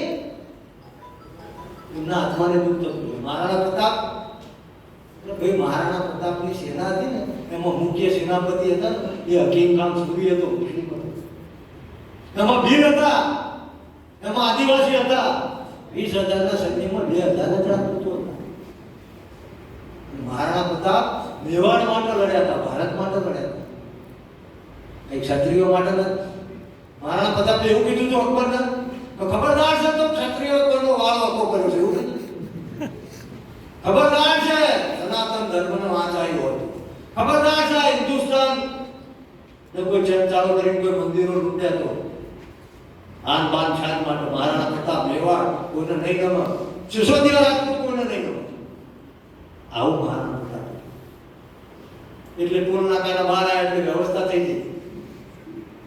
S1: એમના હાથમાં દુઃખ થતું મહારાણા પ્રતાપ ભાઈ મહારાણા પ્રતાપની સેના હતી ને એમાં મુખ્ય સેનાપતિ હતા એ હકીમ ખાન સુરી હતો એમાં ભીલ હતા એમાં આદિવાસી હતા 20,000ના સૈન્યમાં 2,000 જ રાજપૂતો હતા મહારાણા પ્રતાપ મેવાડ માટે લડ્યા હતા ભારત માટે લડ્યા હતા કઈ ક્ષત્રિયો માટે નથી મહારાણા પ્રતાપે એવું કીધું હતું અકબરને તો ખબરદાર છે તો ક્ષત્રિયો કોઈનો વાળ ઓકો કર્યો છે એવું કીધું ખબરદાર છે સનાતન ધર્મનો વાંચ આવ્યો હતો ખબરદાર છે હિન્દુસ્તાન ને કોઈ ચાલુ કરીને કોઈ મંદિરો લૂંટ્યા તો આન બાન શાન માટે મહારાણા પ્રતાપ મેવાડ કોઈને નહીં ગમે સિસોદિયા રાજપૂત કોઈને નહીં ગમે આવું મહારાણા પ્રતાપ એટલે ટોલ નાકાના બહાર આવ્યા એટલે વ્યવસ્થા થઈ ગઈ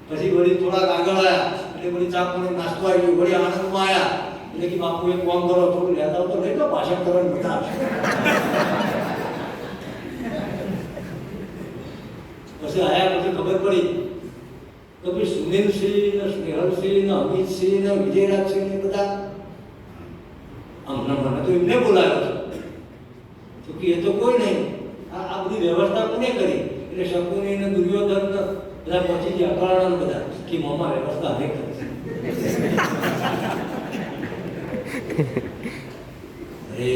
S1: પછી વળી થોડાક આગળ આવ્યા એટલે વળી ચા પાણી નાસ્તો આવી ગયો વળી આનંદમાં આવ્યા એટલે કે બાપુ એક કામ કરો થોડું લેતા તો લઈ લો ભાષણ કરવાની મજા આવશે પછી આયા પછી ખબર પડી તો ભાઈ સુનિલસિંહ ને સ્નેહલસિંહ ને અમિતસિંહ ને વિજયરાજસિંહ ને બધા હમણાં મને તો એમને બોલાવ્યો છે તો કે એ તો કોઈ નહીં આ બધી વ્યવસ્થા કોને કરી એટલે શકુની ને દુર્યોધન ને બધા પહોંચી ગયા કર્ણ બધા કે મામા વ્યવસ્થા હવે કરી અરે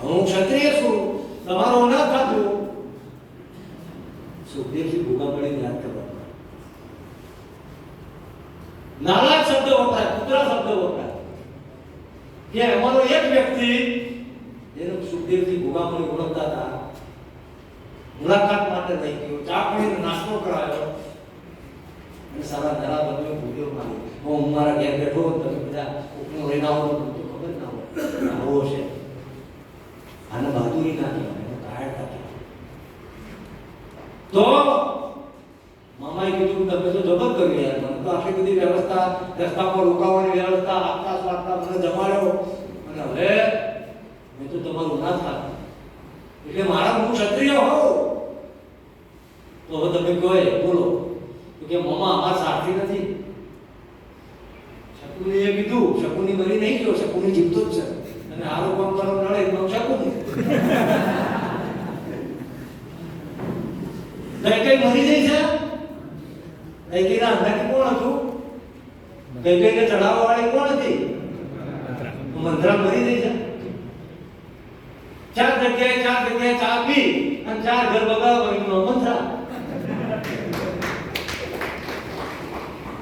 S1: હું ક્ષત્રિય છું તમારો ના ખાધું સુખદેવજી ભૂગા પડીને યાદ કરવા નાલાયક શબ્દ વપરાય કૂતરા શબ્દ વપરાય કે અમારો એક વ્યક્તિ જેનું સુખદેવજી ભૂગા પડી ઓળખતા હતા મુલાકાત માટે લઈ ગયો ચા પાણીનો નાસ્તો કરાયો સારા નરા તમે ભૂલ્યો મારી હું મારા ઘેર બેઠો તમે બધા ઉપનું લઈને આવો તો ખબર ના હોય આવો છે આને બહાદુરી ના કહેવાય કાયરતા કહેવાય. તો મામાએ કીધું તમે તો જબર કરી યાર મને તો આટલી બધી વ્યવસ્થા રસ્તા પર રોકાવાની વ્યવસ્થા આપતા સ્વાગતા મને જમાડ્યો અને હવે મેં તો તમારું ના થાય એટલે મારા હું ક્ષત્રિય હોઉં તો હવે તમે કહો બોલો કે મામા અમારા સાથી નથી. શકુનીએ કીધું શકુની મરી નહીં ગયો શકુની જીવતો જ છે અને આરો કામ કરો નડે તો શકુની કઈ મરી જાય છે. કઈકઈના અંધારી કોણ હતું? કઈકઈને ચડાવવા વાળી કોણ હતી? મંત્રા મરી ગઈ છે. ચાર જગ્યાએ ચા પી અને ચાર ઘર બગાડવા મંત્રા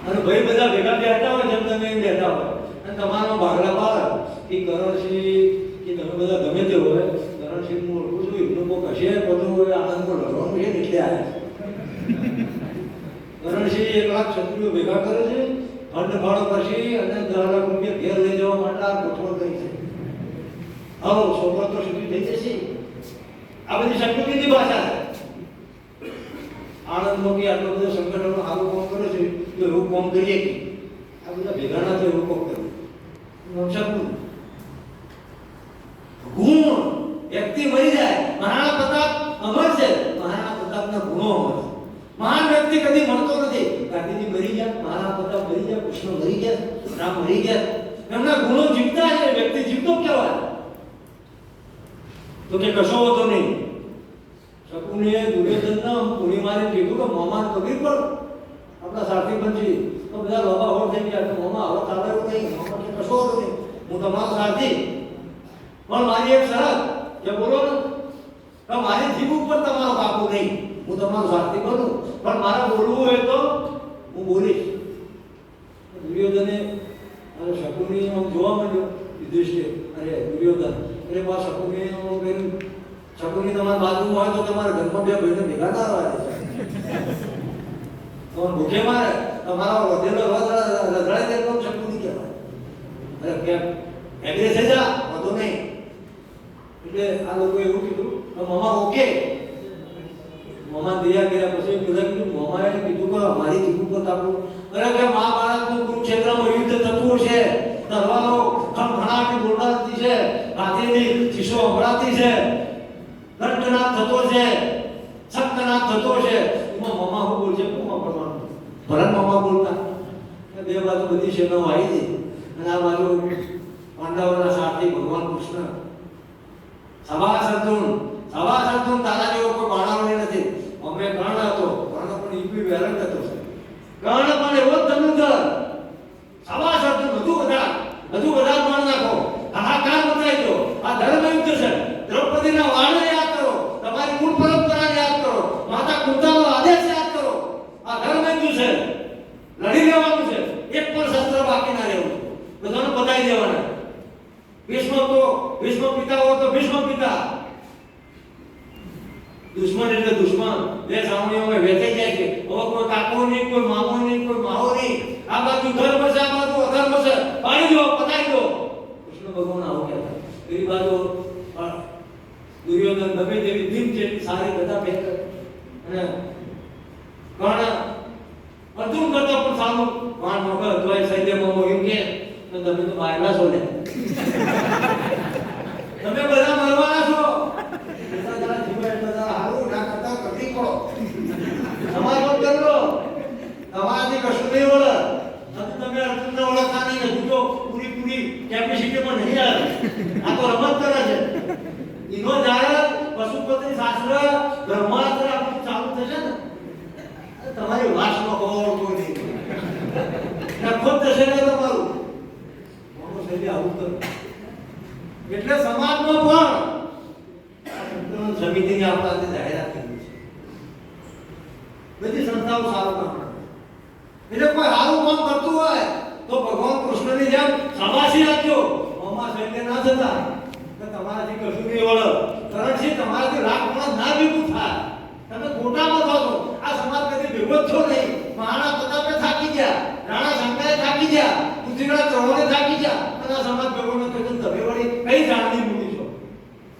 S1: અને ભાઈ બધા ભેગા બેઠા હોય જેમ તમે એમ બેઠા હોય અને તમારો ભાગલા બાળક કે કરણસિંહ કે તમે બધા ગમે તે હોય કરણસિંહ હું ઓળખું છું એમનું કોક હશે બધું હોય આનંદમાં લડવાનું છે ને એટલે આવ્યા કરણસિંહ 1 લાખ ક્ષત્રિયો ભેગા કરે છે ફંડ ફાળો કરશી અને 10 લાખ રૂપિયા ઘેર લઈ જવા માટે ગોઠવણ કરી છે. આવો છોકરો તો સુધી થઈ જશે. આ બધી સંસ્કૃતિની ભાષા છે. આનંદમાં કે આટલો બધો સંગઠનો સારું કામ કરે છે તો એવું કામ કરીએ કે આ બધા ભેગા ના થાય એવું કામ કર્યું ગુણ વ્યક્તિ મરી જાય. મહારાણા પ્રતાપ અમર છે. મહારાણા પ્રતાપના ગુણો અમર છે. મહાન વ્યક્તિ કદી મળતો નથી. ગાંધીજી મરી ગયા, મહારાણા પ્રતાપ મરી ગયા, કૃષ્ણ મરી ગયા, રામ મરી ગયા. એમના ગુણો જીવતા છે. વ્યક્તિ જીવતો કહેવાય. તો કે કશો હતો નહીં. શકુનીએ દુર્યોધનના પૂરી મારી કીધું કે મામા કબીર પણ આપણા સાથી બનજી તો બધા લોભા હોડ થઈ ગયા કે મામા હવે ચાલે એવું નહીં. મામા કે કશો હતો નહીં, હું તમારો સાથી પણ મારી એક શરત કે બોલો ને મારી જીભ ઉપર તમારો કાબુ નહીં. હું તમારો સાથી બનું પણ મારે બોલવું હોય તો હું બોલીશ. દુર્યોધને અને શકુની જોવા મળ્યો યુધિષ્ઠિર અરે દુર્યોધન એટલે બા શકુની કહ્યું શકુની તમારી બાજુ હોય તો તમારા ઘરમાં બે ભાઈને ભેગા ના આવે તો ભૂખે મારે તમારો વધેલો રગડાઈ દે તો શકુની કહેવાય. અરે કેમ એગ્રે થઈ જા વધુ નહીં. એટલે આ લોકો એવું કીધું તો મામા ઓકે. મામા દયા કર્યા પછી બધા કીધું મામાએ કીધું કે મારી જીભ ઉપર તાપું. અરે કે મહાભારતનું કુરુક્ષેત્રમાં યુદ્ધ થતું છે. તલવારો ખણખણાટી બોલતી છે. હાથીની ચીસો સંભળાતી છે. ઘંટનાદ થતો છે. શબ્દનાદ થતો છે. એમાં મામા શું બોલશે? કોમાં પડવાનું? ભરત મામા બોલતા. બે બાજુ બધી સેનાઓ આવી હતી અને આ બાજુ પાંડવોના સાથી ભગવાન કૃષ્ણ. સભાસ અર્જુન તારા જેવો કોઈ બાણાવણી નથી. અમે કર્ણ હતો. કર્ણ પણ ઈપી વેરંટ હતો. કર્ણ પણ એવો જ ધનુર્ધર. સભાસ અર્જુન બધું બધા માણ નાખો. હાહાકાર મચાઈ દો. આ ધર્મ યુદ્ધ છે. દ્રૌપદીના વાળને યાદ કરો. તમારી મૂળ પરંપરાને યાદ કરો. માતા કુંતાનો આદેશ યાદ કરો. આ ધર્મ યુદ્ધ છે. લડી લેવાનું છે. એક પણ શસ્ત્ર બાકી ના રહેવું. બધાને બતાવી દેવાના. ભીષ્મ પિતા હો તો ભીષ્મ પિતા. દુશ્મન એટલે દુશ્મન. બે સાવણીઓમાં વેચાઈ જાય છે. હવે કોઈ કાકો નહીં, કોઈ મામો નહીં, કોઈ માહો નહીં. આ બાજુ ધર્મ છે, આ બાજુ અધર્મ છે. પાડી દો, પતાવી દો. કૃષ્ણ ભગવાન આવું કહેતા. એવી બાજુ દુર્યોધન ગમે તેવી દિન છે સારી બધા ભેગ અને કર્ણ અર્જુન કરતા પણ સારું વાણ વગર તોય સૈન્યમાં મોહિમ કે તો તમે તો મારેલા છો ને. તમે બધા મરવાના છો. બધા જીવન બધા હારું ના કરતા કદી કરો. સમાજ કરો. તમારાથી કશું નહીં વળે. તમે અર્જુનને ઓળખતા નહીં. હજુ તો પૂરી કેપેસિટીમાં નહીં આવે. આ તો રમત કરે છે. ઈનો જ્યારે પશુપતિ શાસ્ત્ર બ્રહ્માસ્ત્ર આપણું ચાલુ થશે ને તમારી વાસનો ખબર કોઈ નહીં. નખો થશે ને તમારું આવું કરે. એટલે સમાજમાં પણ સમિતિની આપણે જાહેરાત કરી છે. બધી સંસ્થાઓ સારું કામ કરે. એટલે કોઈ સારું કામ કરતું હોય તો ભગવાન કૃષ્ણની જેમ શાબાશી આપજો. મોમાં સૈન્ય ના જતા તમારાથી કશું નહીં વળે. કરણસિંહ તમારાથી લાખ માણસ ના ભેગું થાય. તમે ખોટામાં થો. આ સમાજ કદી ભેગો જ છો નહીં. મહારાણા પ્રતાપે થાકી જા, પૃથ્વીરાજ ચૌહાણે થાકી જા, અને આ સમાજ ભેગો ન થયો તો તમે વળી કઈ જાણની મૂકી છો?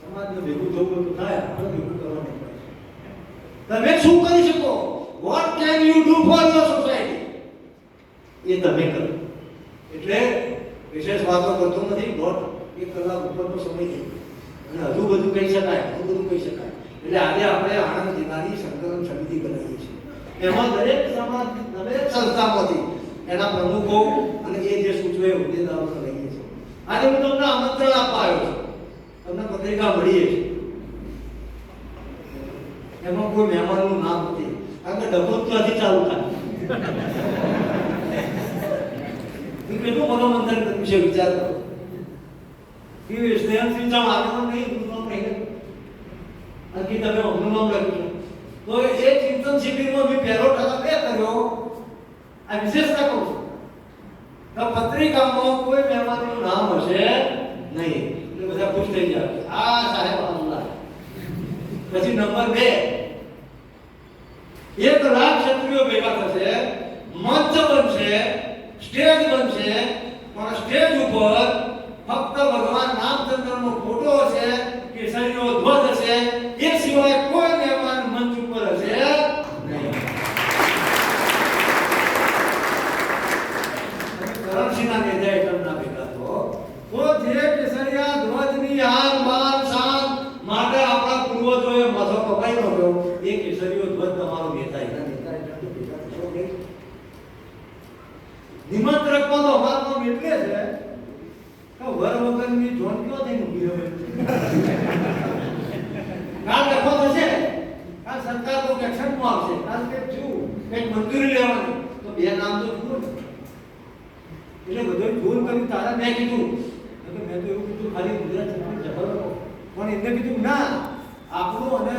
S1: સમાજને ભેગું થવું તો થાય, આપણે ભેગું કરવાનું પડે. તમે શું કરી શકો? What can you do for your society? એ તમે કરો. એટલે વિશેષ વાતો કરતો નથી. દોઢ 1 કલાક ઉપરનો સમય છે અને હજુ બધું કહી શકાય, હજુ બધું કહી શકાય. એટલે આજે આપણે આણંદ જિલ્લાની સંકલન સમિતિ બનાવીએ છીએ. એમાં દરેક સમાજ, દરેક સંસ્થામાંથી એના પ્રમુખો અને એ જે સૂચવે હોદ્દેદારોને લઈએ છીએ. આજે હું તમને આમંત્રણ આપવા આવ્યો છું. તમને પત્રિકા મળીએ છે. એમાં કોઈ મહેમાનનું નામ નથી, કારણ કે ડબ્બો ત્યાંથી ચાલુ થાય. કેટલું મનોમંથન કર્યું છે, વિચાર કરો. કે સ્નેહસિંહ ચામ આગળ નહીં, નામ નહીં, અંકિત તમે અમનું નામ લખ્યું છે. તો એ ચિંતન શિબિરમાં મેં પહેલો ઠરાવ એ કર્યો, આ વિશેષતા કહું છું, તો પત્રિકામાં કોઈ મહેમાનનું નામ હશે નહીં. એટલે બધા ખુશ થઈ જાય, આ સાહેબ અલ્લાહ. પછી નંબર 2, 1 લાખ ક્ષત્રિયો ભેગા થશે, મંચ બનશે, સ્ટેજ બનશે, પણ સ્ટેજ ઉપર ફક્ત ભગવાન રામચંદ્રનો ફોટો હશે, કેસરીનો ધ્વજ હશે, એ સિવાય કોઈ મહેમાન મંચ ઉપર હશે નહીં. કરણસિંહના નેજા હેઠળના ભેગા તો જે કેસરિયા ધ્વજની આન બાન શાન માટે આપણા પૂર્વજોએ માથો કપાઈ નહોતો, એ કેસરીયો ધ્વજ તમારો નેતા હેઠળ ભેગા થશો કે નિમંત્રકમાં તો અમારું નામ એટલે છે કે વર વગરની જોન ક્યાં થઈને ઊભી રહે. કાલ લખો થશે, કાલ સરકાર તો એક્શનમાં આવશે, કાલ કે શું કંઈક મંજૂરી લેવાની, તો 2 નામ તો જુઓ. એટલે બધું જોર કર્યું તારા. મેં કીધું, મેં તો એવું કીધું ખાલી ગુજરાત જબર, પણ એમને કીધું ના, આપણું અને